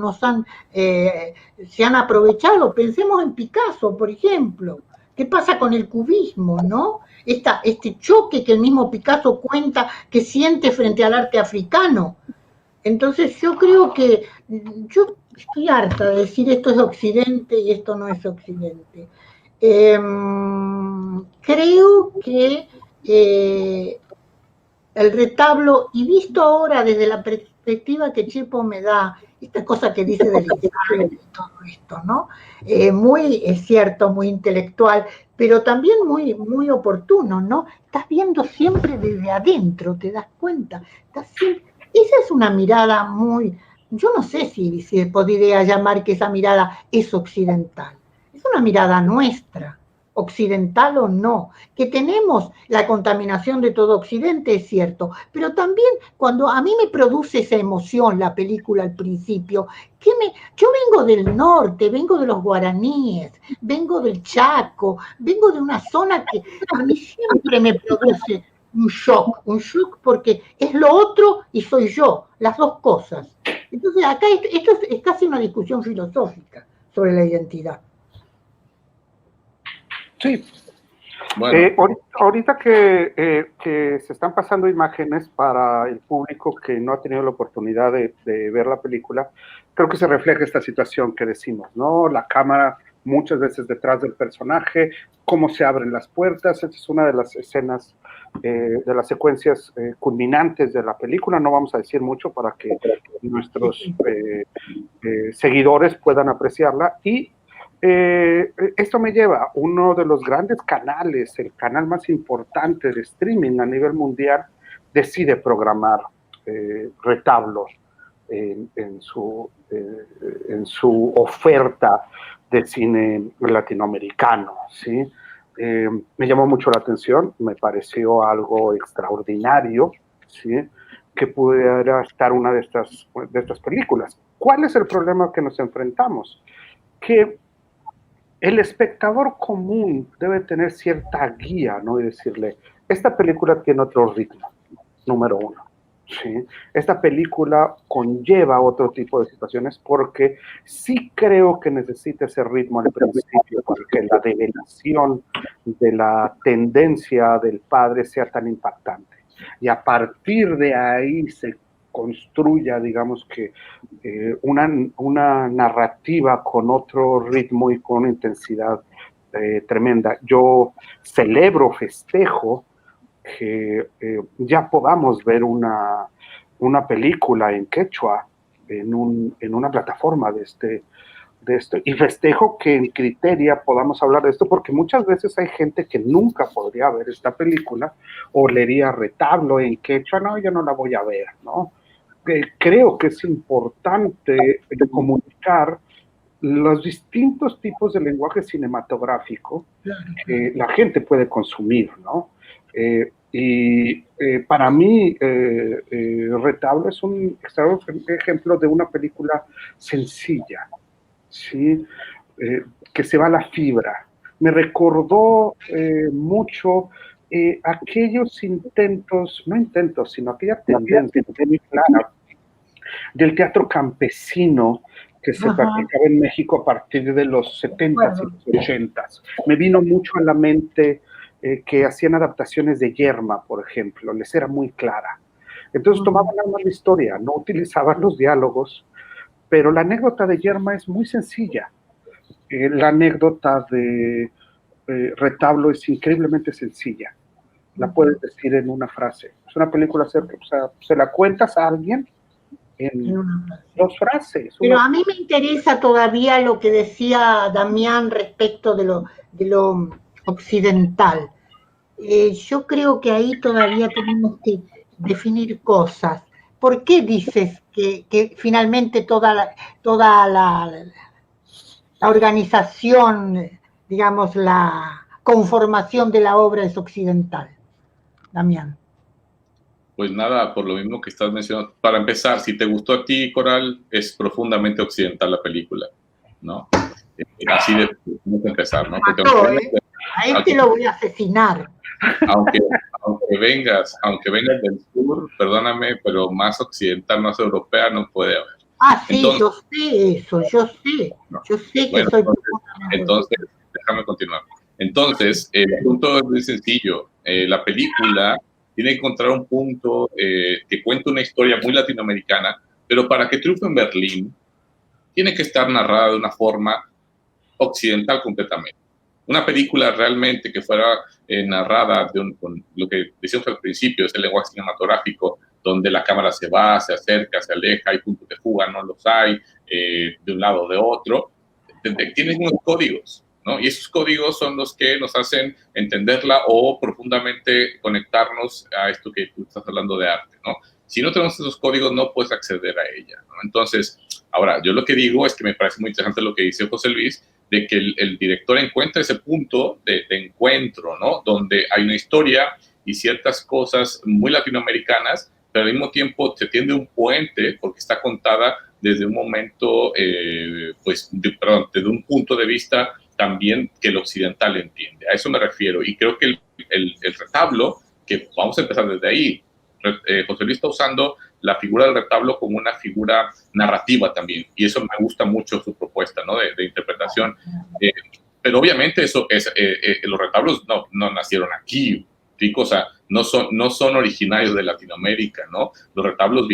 se han aprovechado. Pensemos en Picasso, por ejemplo. ¿Qué pasa con el cubismo, no? Este choque que el mismo Picasso cuenta que siente frente al arte africano. Entonces yo creo que yo estoy harta de decir esto es Occidente y esto no es Occidente. Creo que el retablo, y visto ahora desde la perspectiva que Chepo me da, esta cosa que dice del ensayo y todo esto, ¿no? Es cierto, muy intelectual, pero también muy oportuno, ¿no? Estás viendo siempre desde adentro, te das cuenta. Esa es una mirada yo no sé si se podría llamar que esa mirada es occidental. Es una mirada nuestra, occidental o no, que tenemos la contaminación de todo Occidente, es cierto, pero también cuando a mí me produce esa emoción la película al principio, yo vengo del norte, vengo de los guaraníes, vengo del Chaco, vengo de una zona que a mí siempre me produce un shock porque es lo otro y soy yo, las dos cosas. Entonces acá esto es casi una discusión filosófica sobre la identidad. Sí. Bueno. Ahorita que se están pasando imágenes para el público que no ha tenido la oportunidad de ver la película, creo que se refleja esta situación que decimos, ¿no? La cámara muchas veces detrás del personaje, cómo se abren las puertas. Esta es una de las escenas, de las secuencias culminantes de la película. No vamos a decir mucho para que nuestros seguidores puedan apreciarla. Y esto me lleva a uno de los grandes canales, el canal más importante de streaming a nivel mundial, decide programar retablos en su oferta de cine latinoamericano, ¿sí? Me llamó mucho la atención, me pareció algo extraordinario, ¿sí? Que pudiera estar una de estas películas. ¿Cuál es el problema que nos enfrentamos? Que el espectador común debe tener cierta guía, ¿no? Y decirle, esta película tiene otro ritmo, número uno, ¿sí? Esta película conlleva otro tipo de situaciones porque sí creo que necesita ese ritmo al principio para que la develación de la tendencia del padre sea tan impactante. Y a partir de ahí se construya, digamos que una narrativa con otro ritmo y con una intensidad tremenda. Yo celebro, festejo que ya podamos ver una película en quechua en una plataforma de esto, y festejo que en Criteria podamos hablar de esto, porque muchas veces hay gente que nunca podría ver esta película o leería Retablo en quechua. No, yo no la voy a ver, ¿no? Creo que es importante comunicar los distintos tipos de lenguaje cinematográfico que la gente puede consumir, ¿no? Para mí, Retablo es un extraordinario ejemplo de una película sencilla, ¿sí? Que se va a la fibra. Me recordó mucho aquellos intentos, no intentos, sino aquella tendencia muy clara del teatro campesino que se practicaba en México a partir de los 70s y los 80s. Me vino mucho a la mente que hacían adaptaciones de Yerma, por ejemplo, les era muy clara. Entonces tomaban nada más la historia, no utilizaban los diálogos, pero la anécdota de Yerma es muy sencilla. La anécdota de Retablo es increíblemente sencilla. La puedes decir en una frase. Es una película acerca, o sea, se la cuentas a alguien en 2 frases. Pero a mí me interesa todavía lo que decía Damián respecto de lo occidental. Yo creo que ahí todavía tenemos que definir cosas. ¿Por qué dices que finalmente toda la organización, digamos, la conformación de la obra es occidental, Damián? Pues nada, por lo mismo que estás mencionando. Para empezar, si te gustó a ti, Coral, es profundamente occidental la película, ¿no? Así de empezar, ¿no? Porque a este lo voy a asesinar. Aunque vengas del sur, perdóname, pero más occidental, más europea no puede haber. Ah, sí, entonces, yo sé eso, yo sé que soy... Entonces, déjame continuar. Entonces, el punto es muy sencillo. La película tiene que encontrar un punto que cuenta una historia muy latinoamericana, pero para que triunfe en Berlín, tiene que estar narrada de una forma occidental completamente. Una película realmente que fuera narrada con lo que decíamos al principio, es el lenguaje cinematográfico, donde la cámara se va, se acerca, se aleja, hay puntos de fuga, no los hay, de un lado o de otro. Tiene unos códigos, ¿no? Y esos códigos son los que nos hacen entenderla o profundamente conectarnos a esto que tú estás hablando de arte, ¿no? Si no tenemos esos códigos, no puedes acceder a ella, ¿no? Entonces, ahora, yo lo que digo es que me parece muy interesante lo que dice José Luis, de que el director encuentra ese punto de encuentro, ¿no? Donde hay una historia y ciertas cosas muy latinoamericanas, pero al mismo tiempo se tiende un puente porque está contada desde un momento, desde un punto de vista también que el occidental entiende. A eso me refiero. Y creo que el retablo, que vamos a empezar desde ahí, José Luis está usando la figura del retablo como una figura narrativa también, y eso me gusta mucho su propuesta, ¿no? de interpretación. Pero obviamente eso es, los retablos no nacieron aquí, ¿sí? O sea, no son originarios de Latinoamérica, ¿no? Los retablos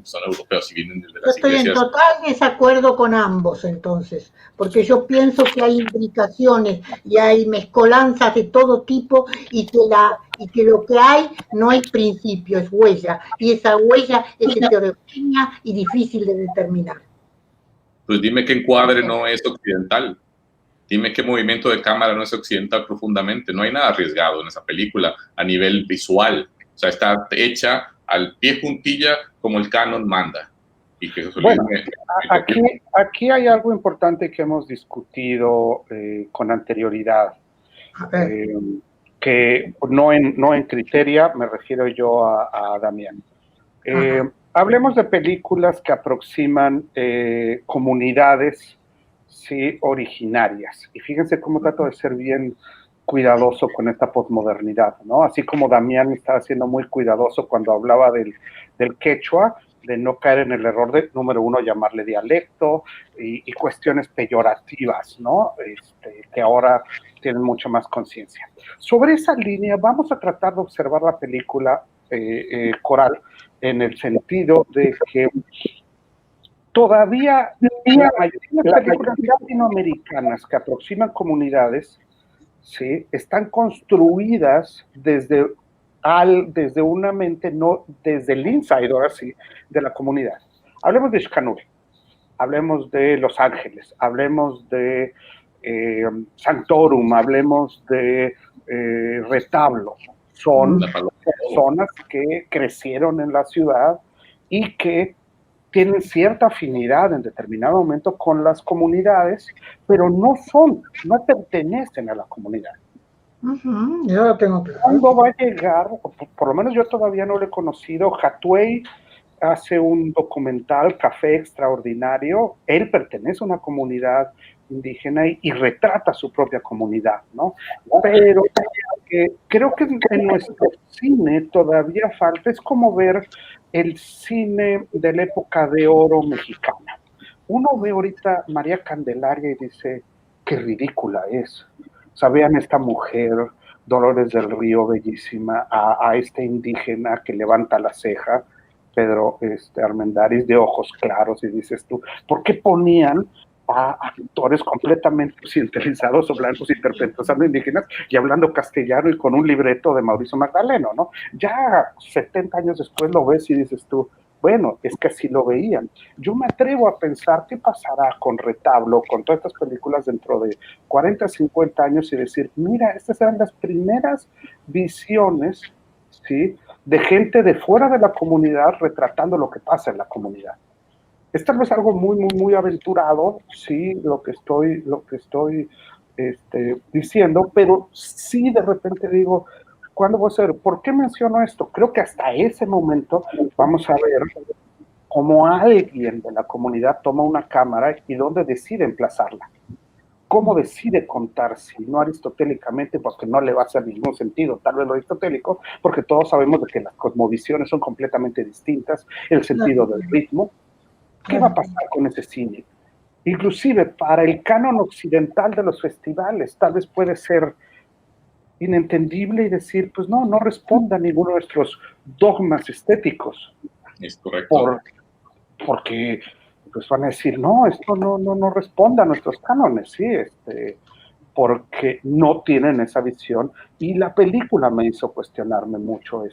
son europeos y vienen desde las iglesias. Yo estoy en total desacuerdo con ambos, entonces, porque yo pienso que hay implicaciones y hay mezcolanzas de todo tipo y que lo que hay no es principio, es huella, y esa huella es heterogénea y difícil de determinar. Pues dime qué encuadre no es occidental. Dime qué movimiento de cámara no es occidental profundamente. No hay nada arriesgado en esa película a nivel visual. O sea, está hecha al pie juntilla como el canon manda. Y que eso bueno, aquí hay algo importante que hemos discutido con anterioridad. Que no en Criteria, me refiero yo a Damián. Hablemos de películas que aproximan comunidades, sí, originarias. Y fíjense cómo trato de ser bien cuidadoso con esta posmodernidad, ¿no? Así como Damián estaba siendo muy cuidadoso cuando hablaba del quechua, de no caer en el error de, número uno, llamarle dialecto y cuestiones peyorativas, ¿no? Que ahora tienen mucha más conciencia. Sobre esa línea vamos a tratar de observar la película Coral en el sentido de que todavía la mayoría de las películas latinoamericanas que aproximan comunidades, ¿sí?, están construidas desde una mente, no desde el inside, ahora sí, de la comunidad. Hablemos de Xcanuri, hablemos de Los Ángeles, hablemos de Sanctorum, hablemos de Retablo. Son personas que crecieron en la ciudad y que tienen cierta afinidad en determinado momento con las comunidades, pero no pertenecen a la comunidad. Yo lo tengo claro. ¿Cuándo va a llegar? Por lo menos yo todavía no lo he conocido. Hathaway hace un documental, Café Extraordinario. Él pertenece a una comunidad indígena y retrata su propia comunidad, ¿no? Pero creo que en nuestro cine todavía falta, es como ver el cine de la época de oro mexicana. Uno ve ahorita María Candelaria y dice, qué ridícula es. O sea, vean esta mujer, Dolores del Río, bellísima, a este indígena que levanta la ceja, Pedro Armendáriz, de ojos claros, y dices tú, ¿por qué ponían a actores completamente occidentalizados o blancos interpretando indígenas y hablando castellano y con un libreto de Mauricio Magdaleno, ¿no? Ya 70 años después lo ves y dices tú, bueno, es que así lo veían. Yo me atrevo a pensar qué pasará con Retablo, con todas estas películas dentro de 40, 50 años y decir, mira, estas eran las primeras visiones, ¿sí?, de gente de fuera de la comunidad retratando lo que pasa en la comunidad. Es tal vez algo muy, muy, muy aventurado, sí, lo que estoy diciendo, pero sí de repente digo, ¿cuándo voy a ser? ¿Por qué menciono esto? Creo que hasta ese momento vamos a ver cómo alguien de la comunidad toma una cámara y dónde decide emplazarla. ¿Cómo decide contar? Si no aristotélicamente, porque no le va a hacer ningún sentido, tal vez lo aristotélico, porque todos sabemos de que las cosmovisiones son completamente distintas, el sentido del ritmo. ¿Qué va a pasar con ese cine? Inclusive para el canon occidental de los festivales, tal vez puede ser inentendible y decir, pues no responde a ninguno de nuestros dogmas estéticos. Es correcto. Porque pues van a decir, no, esto no responde a nuestros cánones, ¿sí? Porque no tienen esa visión, y la película me hizo cuestionarme mucho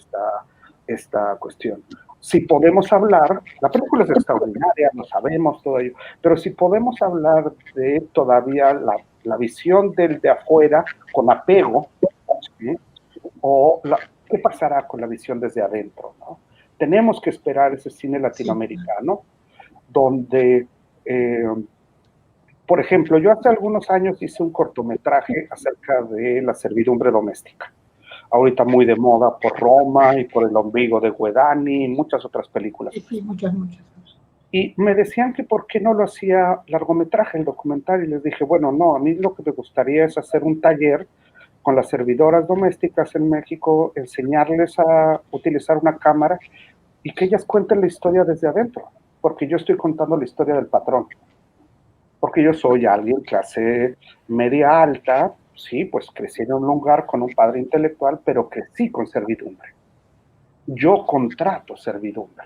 esta cuestión. Si podemos hablar, la película es extraordinaria, lo sabemos todo ello, pero si podemos hablar de todavía la visión del de afuera con apego, ¿sí?, o qué pasará con la visión desde adentro, ¿no? Tenemos que esperar ese cine latinoamericano, donde, por ejemplo, yo hace algunos años hice un cortometraje acerca de la servidumbre doméstica, ahorita muy de moda por Roma y por El ombligo de Guedani y muchas otras películas. Sí, muchas. Y me decían que por qué no lo hacía largometraje, el documental, y les dije, bueno, no, a mí lo que me gustaría es hacer un taller con las servidoras domésticas en México, enseñarles a utilizar una cámara y que ellas cuenten la historia desde adentro, porque yo estoy contando la historia del patrón, porque yo soy alguien clase media alta, sí, pues crecí en un lugar con un padre intelectual, pero crecí con servidumbre. Yo contrato servidumbre.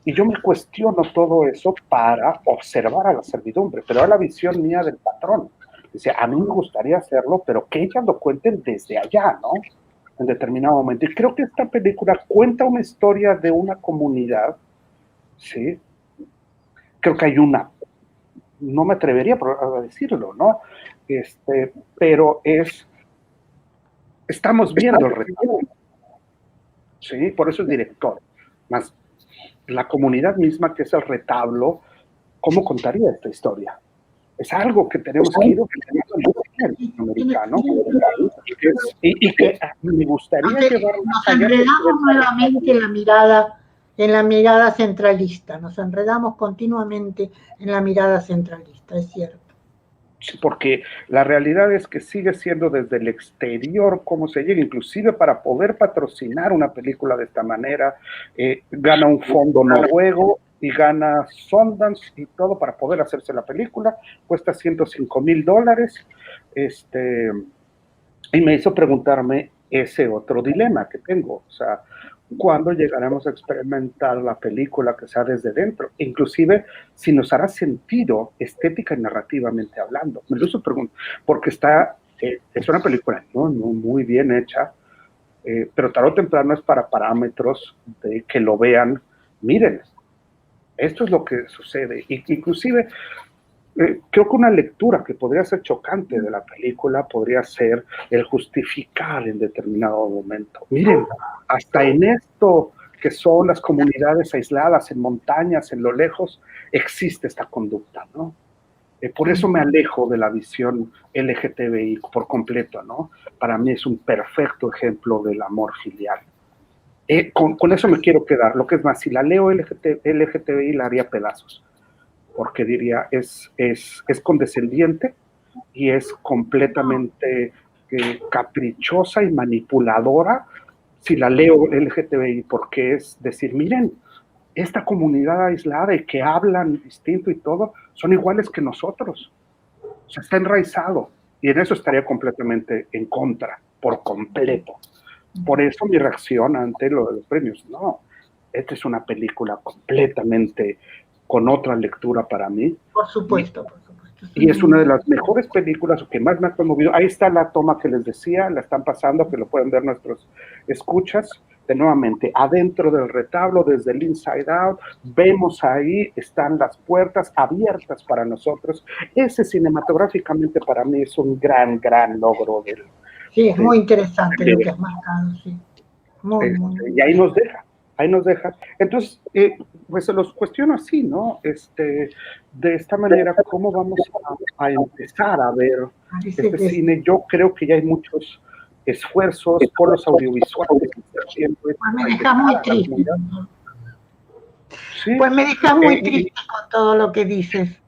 Y yo me cuestiono todo eso para observar a la servidumbre, pero a la visión mía del patrón. Decía, a mí me gustaría hacerlo, pero que ellas lo cuenten desde allá, ¿no? En determinado momento. Y creo que esta película cuenta una historia de una comunidad, ¿sí? Creo que hay no me atrevería a decirlo, ¿no? Pero estamos viendo el retablo, ¿sí? Por eso es director. Más la comunidad misma, que es el retablo, ¿cómo contaría esta historia? Es algo que tenemos que ir latinoamericano y que me gustaría llevar más allá. Nos enredamos nuevamente en la mirada centralista, nos enredamos continuamente en la mirada centralista, es cierto. Porque la realidad es que sigue siendo desde el exterior cómo se llega, inclusive para poder patrocinar una película de esta manera, gana un fondo noruego y gana Sundance y todo para poder hacerse la película, cuesta $105,000, y me hizo preguntarme ese otro dilema que tengo, o sea, cuándo llegaremos a experimentar la película que sea desde dentro, inclusive si nos hará sentido estética y narrativamente hablando. Me lo hizo preguntar, porque es una película muy bien hecha, pero tarde o temprano es para parámetros de que lo vean, miren, esto es lo que sucede, y inclusive creo que una lectura que podría ser chocante de la película podría ser el justificar en determinado momento. Miren, hasta en esto que son las comunidades aisladas en montañas, en lo lejos, existe esta conducta, ¿no? Por eso me alejo de la visión LGTBI por completo, ¿no? Para mí es un perfecto ejemplo del amor filial. Con eso me quiero quedar. Lo que es más, si la leo LGTBI la haría pedazos, porque diría es condescendiente y es completamente caprichosa y manipuladora si la leo LGTBI, porque es decir, miren, esta comunidad aislada y que hablan distinto y todo, son iguales que nosotros. O sea, está enraizado. Y en eso estaría completamente en contra, por completo. Por eso mi reacción ante lo de los premios. No, esta es una película completamente con otra lectura para mí. Por supuesto, por supuesto. Y es una de las mejores películas, o que más me ha conmovido. Ahí está la toma que les decía, la están pasando, que lo pueden ver nuestros escuchas. De nuevamente, adentro del retablo, desde el Inside Out, vemos ahí, están las puertas abiertas para nosotros. Ese cinematográficamente para mí es un gran logro del... Sí, es muy interesante lo que has marcado, sí. Muy. Y ahí nos deja. Entonces, pues se los cuestiono así, ¿no? De esta manera, ¿cómo vamos a empezar a ver este cine? Yo creo que ya hay muchos esfuerzos por los audiovisuales. Pues me deja muy triste. ¿Sí? Pues me deja muy triste con todo lo que dices.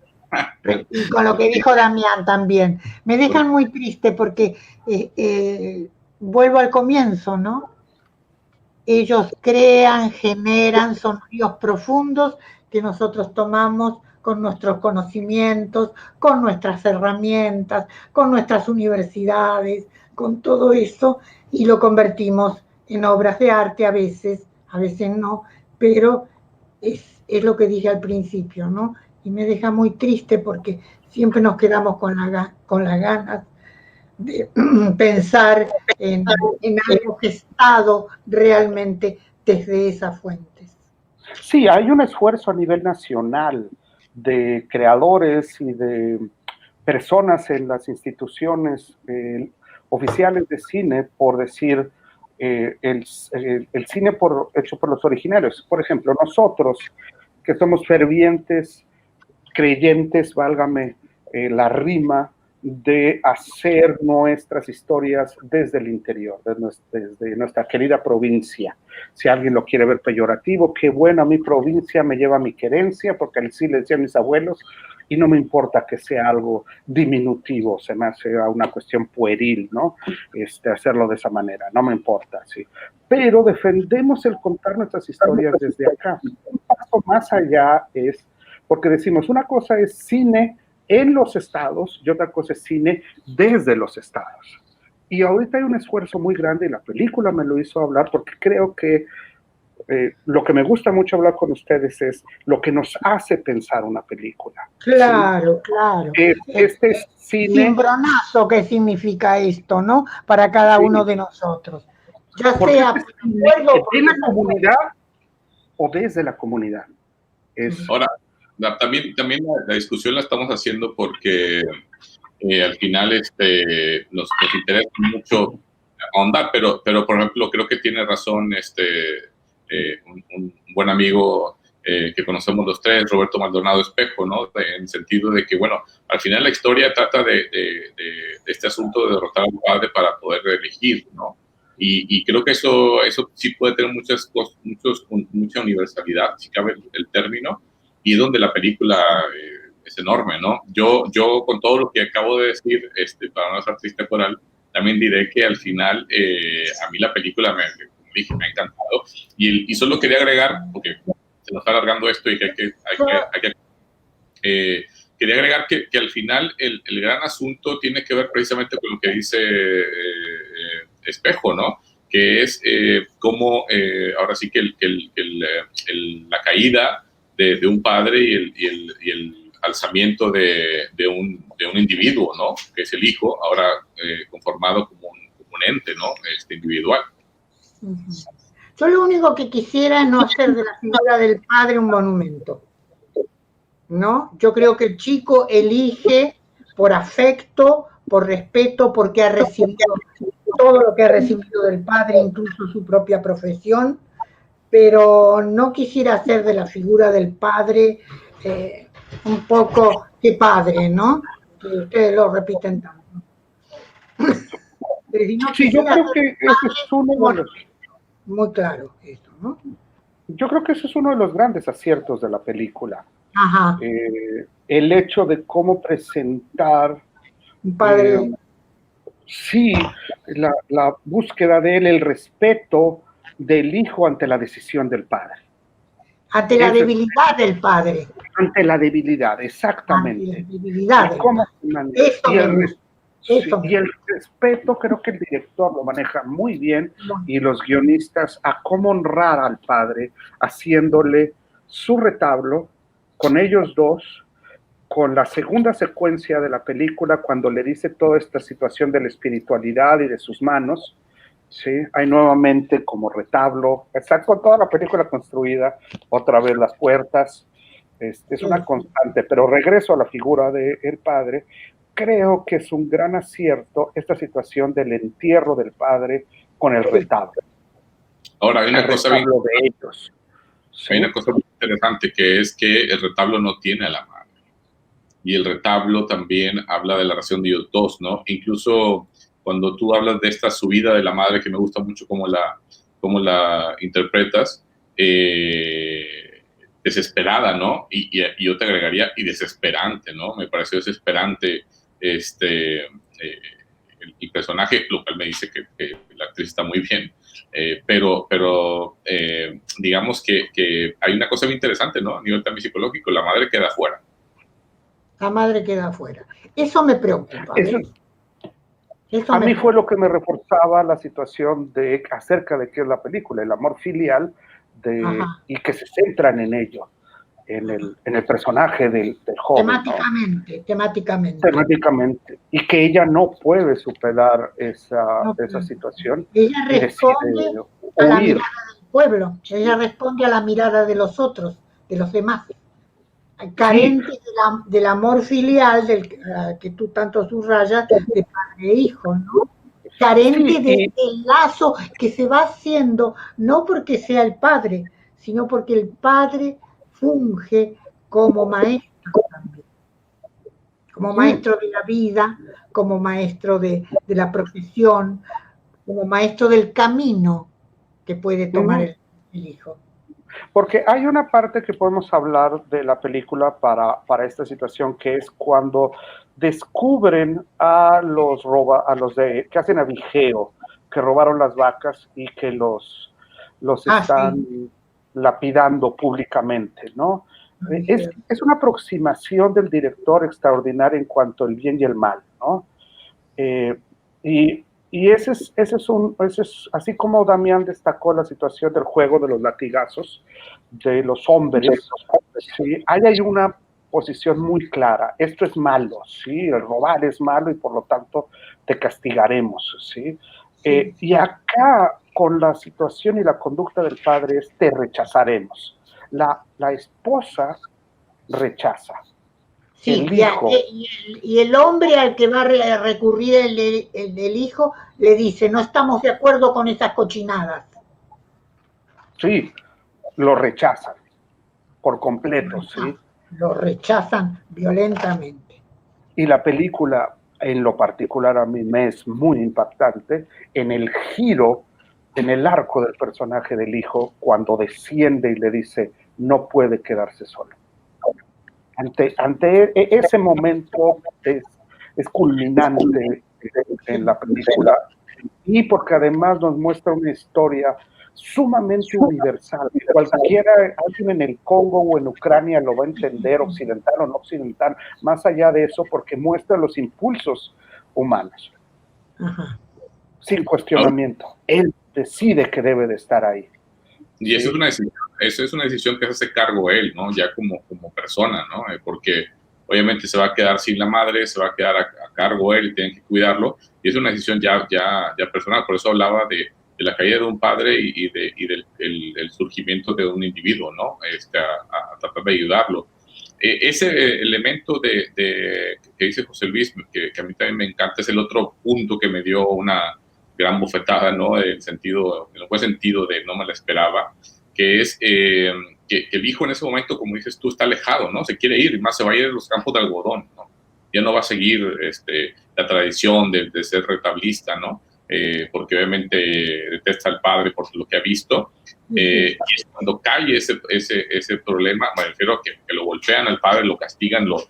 Y con lo que dijo Damián también. Me dejan muy triste porque vuelvo al comienzo, ¿no? Ellos crean, generan, son ríos profundos que nosotros tomamos con nuestros conocimientos, con nuestras herramientas, con nuestras universidades, con todo eso, y lo convertimos en obras de arte a veces no, pero es lo que dije al principio, ¿no? Y me deja muy triste porque siempre nos quedamos con las ganas de pensar en algo gestado realmente desde esas fuentes. Sí, hay un esfuerzo a nivel nacional de creadores y de personas en las instituciones oficiales de cine por decir el cine hecho por los originarios. Por ejemplo, nosotros que somos fervientes, creyentes, válgame la rima, de hacer nuestras historias desde el interior, desde nuestra querida provincia. Si alguien lo quiere ver peyorativo, qué bueno, mi provincia me lleva mi querencia, porque así le decían mis abuelos, y no me importa que sea algo diminutivo, se me hace una cuestión pueril, ¿no? Hacerlo de esa manera, no me importa, sí. Pero defendemos el contar nuestras historias desde acá. Un paso más allá es, porque decimos, una cosa es cine en los estados y otra cosa es cine desde los estados. Y ahorita hay un esfuerzo muy grande y la película me lo hizo hablar porque creo que lo que me gusta mucho hablar con ustedes es lo que nos hace pensar una película. Claro, ¿sí? Claro. Este cine... Cimbronazo, ¿qué significa esto, no? Para cada uno de nosotros. Ya sea de la comunidad o desde la comunidad. Ahora, también la discusión la estamos haciendo porque al final nos interesa mucho ahondar, pero por ejemplo creo que tiene razón un buen amigo que conocemos los tres, Roberto Maldonado Espejo, ¿no? En el sentido de que, bueno, al final la historia trata de este asunto de derrotar al padre para poder reelegir, ¿no? Y creo que eso sí puede tener mucha universalidad, si cabe el término, y es donde la película es enorme, ¿no? Yo con todo lo que acabo de decir, para no ser triste coral, también diré que al final a mí la película me ha encantado, y solo quería agregar, porque se nos está alargando esto y que quería agregar que al final el gran asunto tiene que ver precisamente con lo que dice Espejo, ¿no? que es cómo ahora sí que la caída de un padre y el alzamiento de un individuo, ¿no? Que es el hijo, ahora conformado como un ente, ¿no? Individual. Yo lo único que quisiera es no hacer de la figura del padre un monumento, ¿no? Yo creo que el chico elige por afecto, por respeto, porque ha recibido todo lo que ha recibido del padre, incluso su propia profesión, pero no quisiera hacer de la figura del padre un poco que padre, ¿no? Que ustedes lo repiten tanto. Pero si no Sí, yo creo que ese padre, es uno de los... Muy claro eso, ¿no? Yo creo que ese es uno de los grandes aciertos de la película. Ajá. El hecho de cómo presentar... Un padre... sí, la búsqueda de él, el respeto del hijo ante la decisión del padre. Ante la debilidad del padre. Ante la debilidad, exactamente. Ante la debilidad del padre. Y el respeto creo que el director lo maneja muy bien, y los guionistas, a cómo honrar al padre, haciéndole su retablo con ellos dos, con la segunda secuencia de la película, cuando le dice toda esta situación de la espiritualidad y de sus manos, ¿sí? Hay nuevamente como retablo, está con toda la película construida, otra vez las puertas, es una constante, pero regreso a la figura del padre. Creo que es un gran acierto esta situación del entierro del padre con el retablo. Ahora, hay una cosa bien, de ellos. ¿Sí? Hay una cosa muy interesante, que es que el retablo no tiene a la madre. Y el retablo también habla de la relación de ellos dos, ¿no? Incluso cuando tú hablas de esta subida de la madre, que me gusta mucho cómo la interpretas, desesperada, ¿no? Y yo te agregaría, y desesperante, ¿no? Me pareció desesperante el personaje, lo cual me dice que la actriz está muy bien, pero digamos que hay una cosa muy interesante, ¿no? A nivel también psicológico, la madre queda fuera. La madre queda fuera. Eso me preocupa. Eso a mí fue lo que me reforzaba la situación acerca de qué es la película, el amor filial, y que se centran en ello, en el personaje del joven. Temáticamente. Y que ella no puede superar esa situación. Ella responde a la mirada del pueblo, ella responde a la mirada de los otros, de los demás. Carente del amor filial que tú tanto subrayas, de padre e hijo, ¿no? Carente del lazo que se va haciendo, no porque sea el padre, sino porque el padre funge como maestro también, como maestro de la vida, como maestro de la profesión, como maestro del camino que puede tomar el hijo. Porque hay una parte que podemos hablar de la película para esta situación, que es cuando descubren a los que hacen avigeo, que robaron las vacas y que los están lapidando públicamente, ¿no? Es una aproximación del director extraordinaria en cuanto al bien y el mal, ¿no? Y ese es así como Damián destacó la situación del juego de los latigazos de los hombres, ¿sí? Hay una posición muy clara, esto es malo, ¿sí? El robar es malo y por lo tanto te castigaremos, ¿sí? Y acá con la situación y la conducta del padre es te rechazaremos. La esposa rechaza. Sí, y el hombre al que va a recurrir el hijo le dice, no estamos de acuerdo con esas cochinadas. Sí, lo rechazan por completo, ¿sí? Lo rechazan violentamente. Y la película, en lo particular a mí me es muy impactante, en el giro, en el arco del personaje del hijo, cuando desciende y le dice, no puede quedarse solo. Ante ese momento es culminante en la película, y porque además nos muestra una historia sumamente universal. Alguien en el Congo o en Ucrania lo va a entender, occidental o no occidental, más allá de eso, porque muestra los impulsos humanos. Sin cuestionamiento. Él decide que debe de estar ahí. Y eso es una decisión que se hace cargo él, ¿no? Ya como persona, ¿no? Porque obviamente se va a quedar sin la madre, se va a quedar a cargo él y tienen que cuidarlo. Y es una decisión ya personal. Por eso hablaba de la caída de un padre y del el surgimiento de un individuo, ¿no? A tratar de ayudarlo. Ese elemento que dice José Luis, que a mí también me encanta, es el otro punto que me dio una gran bofetada, ¿no? En el buen sentido de no me la esperaba, que es que el hijo en ese momento, como dices tú, está alejado, ¿no? Se quiere ir, y más se va a ir a los campos de algodón, ¿no? Ya no va a seguir la tradición de ser retablista, ¿no? Porque obviamente detesta al padre por lo que ha visto. Y es cuando cae ese problema, me refiero a que lo golpean al padre, lo castigan, lo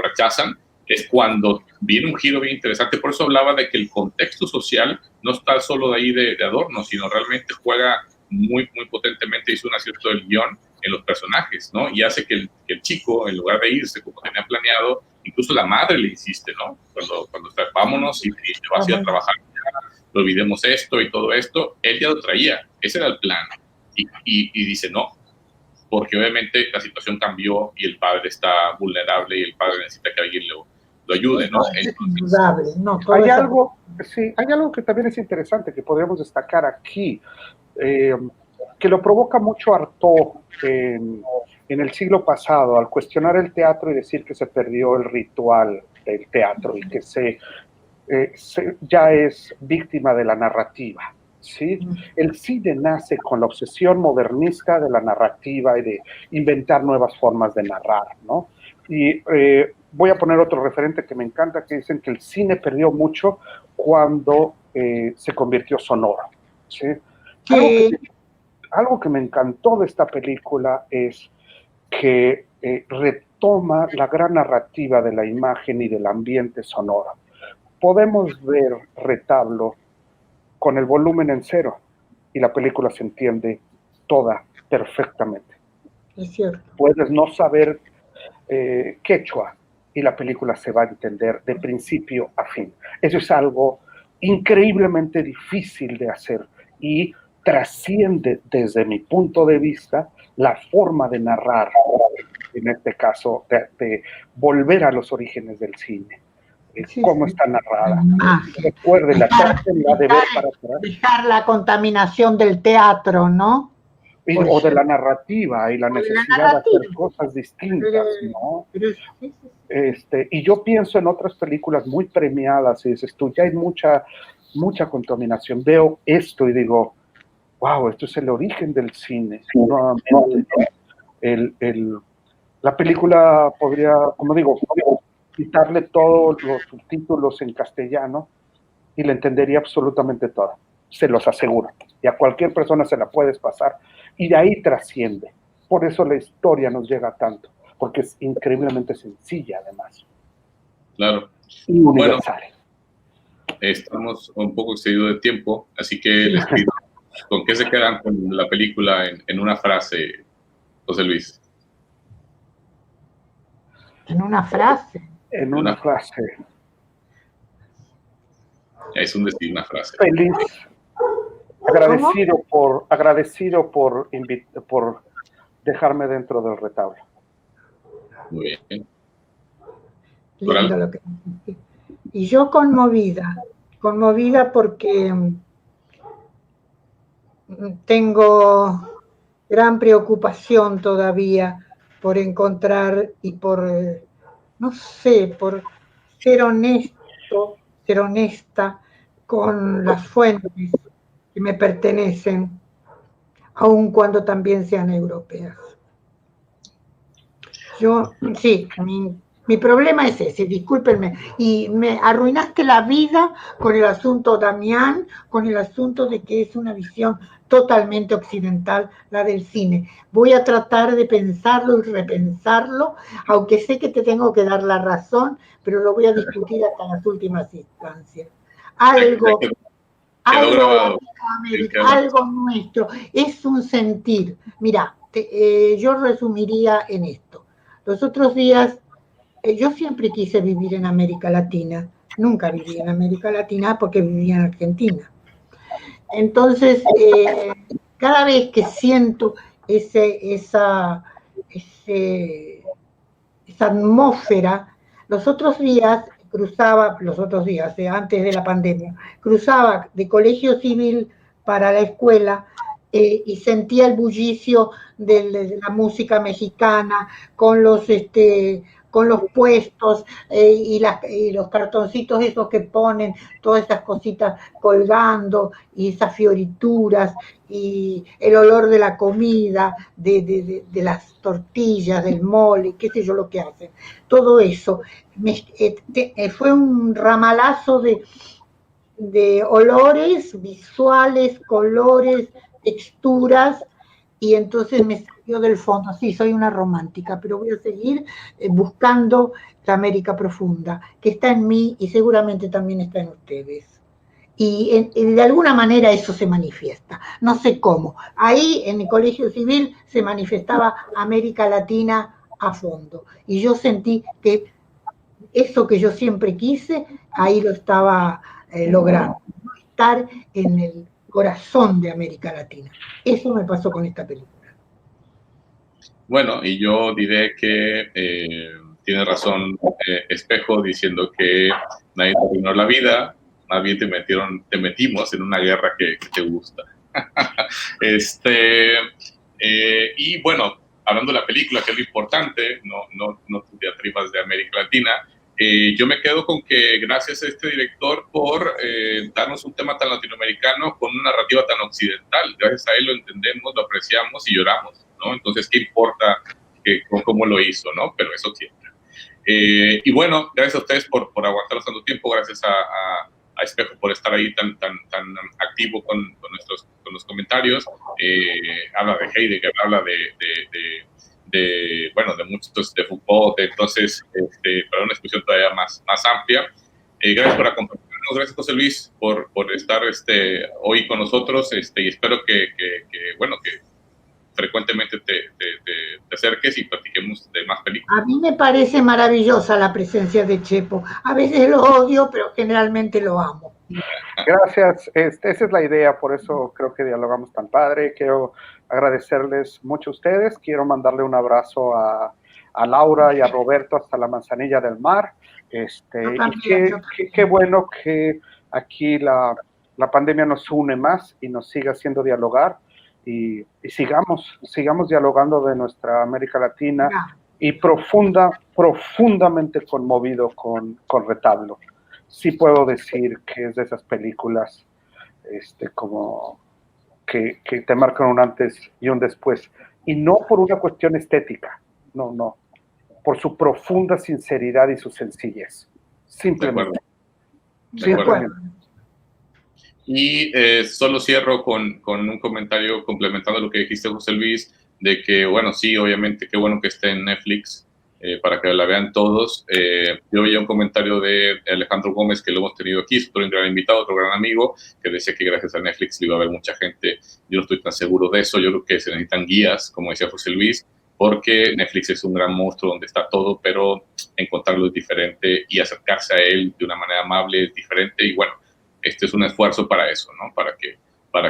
rechazan, es cuando viene un giro bien interesante. Por eso hablaba de que el contexto social no está solo de ahí de adorno, sino realmente juega muy, muy potentemente, hizo un acierto del guión en los personajes, ¿no? Y hace que el chico, en lugar de irse como tenía planeado, incluso la madre le insiste, ¿no? Cuando está, vámonos y te vas a ir a trabajar, ya, olvidemos esto y todo esto, él ya lo traía, ese era el plan. Y dice no, porque obviamente la situación cambió y el padre está vulnerable y el padre necesita que alguien lo ayude, ¿no? Entonces, hay algo que también es interesante que podríamos destacar aquí, que lo provoca mucho Artaud en el siglo pasado, al cuestionar el teatro y decir que se perdió el ritual del teatro y que ya es víctima de la narrativa. ¿Sí? El cine nace con la obsesión modernista de la narrativa y de inventar nuevas formas de narrar, ¿no? Y voy a poner otro referente que me encanta, que dicen que el cine perdió mucho cuando se convirtió sonoro, ¿sí? Algo que me encantó de esta película es que retoma la gran narrativa de la imagen y del ambiente sonoro. Podemos ver Retablo con el volumen en cero y la película se entiende toda perfectamente. Es cierto. Puedes no saber quechua y la película se va a entender de principio a fin. Eso es algo increíblemente difícil de hacer y trasciende desde mi punto de vista la forma de narrar, en este caso de volver a los orígenes del cine. Cómo está narrada. Recuerden, trátenla de ver para atrás. Dejar la contaminación del teatro, ¿no? O de la narrativa y la necesidad de hacer cosas distintas, ¿no? Y yo pienso en otras películas muy premiadas y dices tú, ya hay mucha contaminación. Veo esto y digo, wow, esto es el origen del cine. Nuevamente, la película podría, como digo, quitarle todos los subtítulos en castellano y le entendería absolutamente todo, se los aseguro, y a cualquier persona se la puedes pasar, y de ahí trasciende. Por eso la historia nos llega tanto, porque es increíblemente sencilla además. Claro. Y universal. Bueno, estamos un poco excedidos de tiempo, así que les pido, ¿con qué se quedan con la película en una frase, José Luis? En una frase. En una frase. Es un decir, una frase. Feliz. Agradecido por dejarme dentro del retablo. Muy bien. Lindo lo que dijiste. Y yo conmovida porque tengo gran preocupación todavía por encontrar y por, no sé, por ser honesta con las fuentes que me pertenecen, aun cuando también sean europeas. Mi problema es ese, discúlpenme, y me arruinaste la vida con el asunto Damián, con el asunto de que es una visión totalmente occidental la del cine. Voy a tratar de pensarlo y repensarlo, aunque sé que te tengo que dar la razón, pero lo voy a discutir hasta las últimas instancias. Algo nuestro, es un sentir. Mira, yo resumiría en esto. Los otros días, yo siempre quise vivir en América Latina, nunca viví en América Latina porque vivía en Argentina. Entonces, cada vez que siento esa atmósfera, antes de la pandemia, cruzaba de colegio civil para la escuela y sentía el bullicio de la música mexicana con los puestos y los cartoncitos esos que ponen, todas esas cositas colgando y esas fiorituras y el olor de la comida, de las tortillas, del mole, qué sé yo lo que hacen. Todo eso fue un ramalazo de olores, visuales, colores, texturas, y entonces me salió del fondo. Sí, soy una romántica, pero voy a seguir buscando la América profunda, que está en mí y seguramente también está en ustedes. Y de alguna manera eso se manifiesta, no sé cómo. Ahí en el Colegio Civil se manifestaba América Latina a fondo, y yo sentí que eso que yo siempre quise, ahí lo estaba logrando, ¿no? Estar en el corazón de América Latina. Eso me pasó con esta película. Bueno, y yo diré que tiene razón Espejo diciendo que nadie te arruinó la vida, más bien te metimos en una guerra que te gusta. Y bueno, hablando de la película, que es lo importante, no tus diatribas de América Latina, yo me quedo con que gracias a este director por darnos un tema tan latinoamericano con una narrativa tan occidental. Gracias a él lo entendemos, lo apreciamos y lloramos, ¿no? Entonces, ¿qué importa cómo lo hizo, ¿no? Pero eso siempre. Y bueno, gracias a ustedes por aguantarnos tanto tiempo, gracias a Espejo por estar ahí tan activo con los comentarios. Habla de Heidegger, habla de muchos de Foucault, entonces para una discusión todavía más amplia. Gracias por acompañarnos, gracias José Luis por estar hoy con nosotros, y espero que frecuentemente te acerques y platiquemos de más películas. A mí me parece maravillosa la presencia de Chepo. A veces lo odio, pero generalmente lo amo. Gracias, esa es la idea, por eso creo que dialogamos tan padre. Quiero agradecerles mucho a ustedes, quiero mandarle un abrazo a Laura y a Roberto hasta la Manzanilla del Mar. Qué bueno que aquí la pandemia nos une más y nos siga haciendo dialogar y sigamos dialogando de nuestra América Latina y profundamente conmovido con Retablo. Sí puedo decir que es de esas películas como que te marcan un antes y un después. Y no por una cuestión estética, no. Por su profunda sinceridad y su sencillez. Simplemente. De acuerdo. Y solo cierro con un comentario complementando lo que dijiste, José Luis, de que, bueno, sí, obviamente, qué bueno que esté en Netflix, para que la vean todos. Yo veía un comentario de Alejandro Gómez, que lo hemos tenido aquí, otro gran invitado, otro gran amigo, que decía que gracias a Netflix iba a haber mucha gente. Yo no estoy tan seguro de eso. Yo creo que se necesitan guías, como decía José Luis, porque Netflix es un gran monstruo donde está todo, pero encontrarlo es diferente y acercarse a él de una manera amable es diferente. Y bueno, este es un esfuerzo para eso, ¿no? Para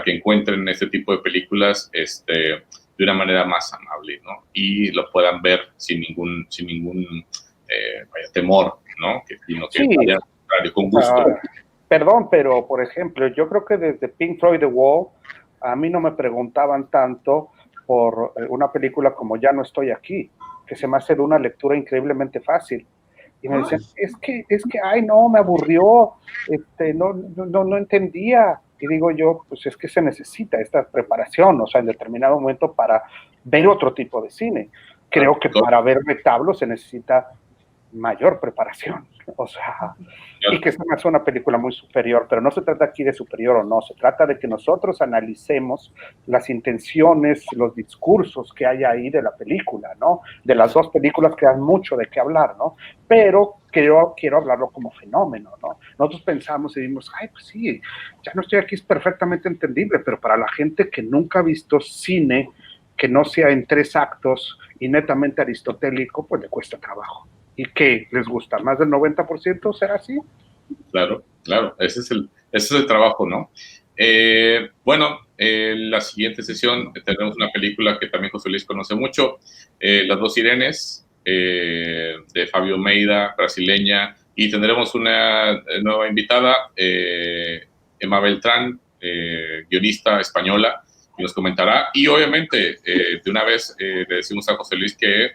que encuentren este tipo de películas de una manera más amable, ¿no? Y lo puedan ver sin ningún temor, ¿no? Sino que vaya con gusto. Perdón, pero por ejemplo, yo creo que desde Pink Floyd The Wall, a mí no me preguntaban tanto por una película como Ya no estoy aquí, que se me hace de una lectura increíblemente fácil. Y me decían, es que, ay, no, me aburrió, no entendía. Y digo yo, pues es que se necesita esta preparación, o sea, en determinado momento para ver otro tipo de cine. Creo que para ver Retablo se necesita mayor preparación, o sea, y que esta es una película muy superior, pero no se trata aquí de superior o no, se trata de que nosotros analicemos las intenciones, los discursos que hay ahí de la película, ¿no? De las dos películas que dan mucho de qué hablar, ¿no? Pero quiero hablarlo como fenómeno, ¿no? Nosotros pensamos y dimos, ay, pues sí, Ya no estoy aquí, es perfectamente entendible, pero para la gente que nunca ha visto cine que no sea en 3 actos y netamente aristotélico, pues le cuesta trabajo. ¿Y qué les gusta? ¿Más del 90% será así? Claro, ese es el trabajo, ¿no? Bueno, la siguiente sesión tendremos una película que también José Luis conoce mucho, Las dos sirenes, de Fabio Meida, brasileña, y tendremos una nueva invitada, Emma Beltrán, guionista española, y nos comentará. Y obviamente, de una vez le decimos a José Luis que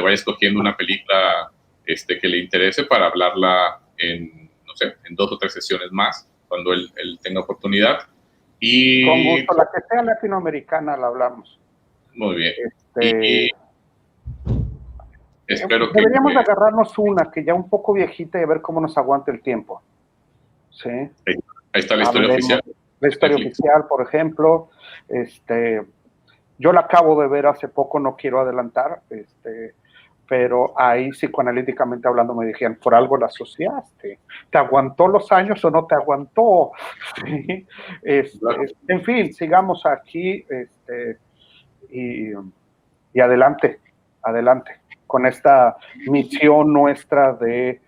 vaya escogiendo una película que le interese para hablarla en, no sé, en 2 o 3 sesiones más, cuando él tenga oportunidad. Y con gusto, la que sea latinoamericana la hablamos. Muy bien. Y espero deberíamos de agarrarnos una que ya un poco viejita y a ver cómo nos aguanta el tiempo. ¿Sí? Ahí está la historia oficial. La historia oficial, por ejemplo. Yo la acabo de ver hace poco, no quiero adelantar, pero ahí psicoanalíticamente hablando me dijeron, por algo la asociaste, ¿te aguantó los años o no te aguantó? ¿Sí? En fin, sigamos aquí y adelante, con esta misión nuestra de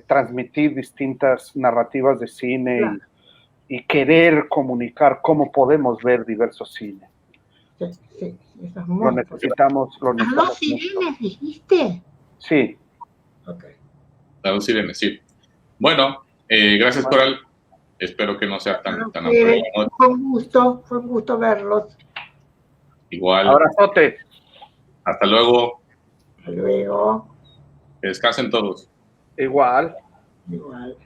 transmitir distintas narrativas de cine, claro, y querer comunicar cómo podemos ver diversos cines. Sí, eso es muy lo necesitamos. ¿Las dos sirenes dijiste? Sí. Okay. Las dos sirenes, sí. Bueno, gracias, Coral. Espero que no sea tan aburrido. Fue un gusto verlos. Igual. Abrazote. Hasta luego. Hasta luego. Que descansen todos. Igual. Igual.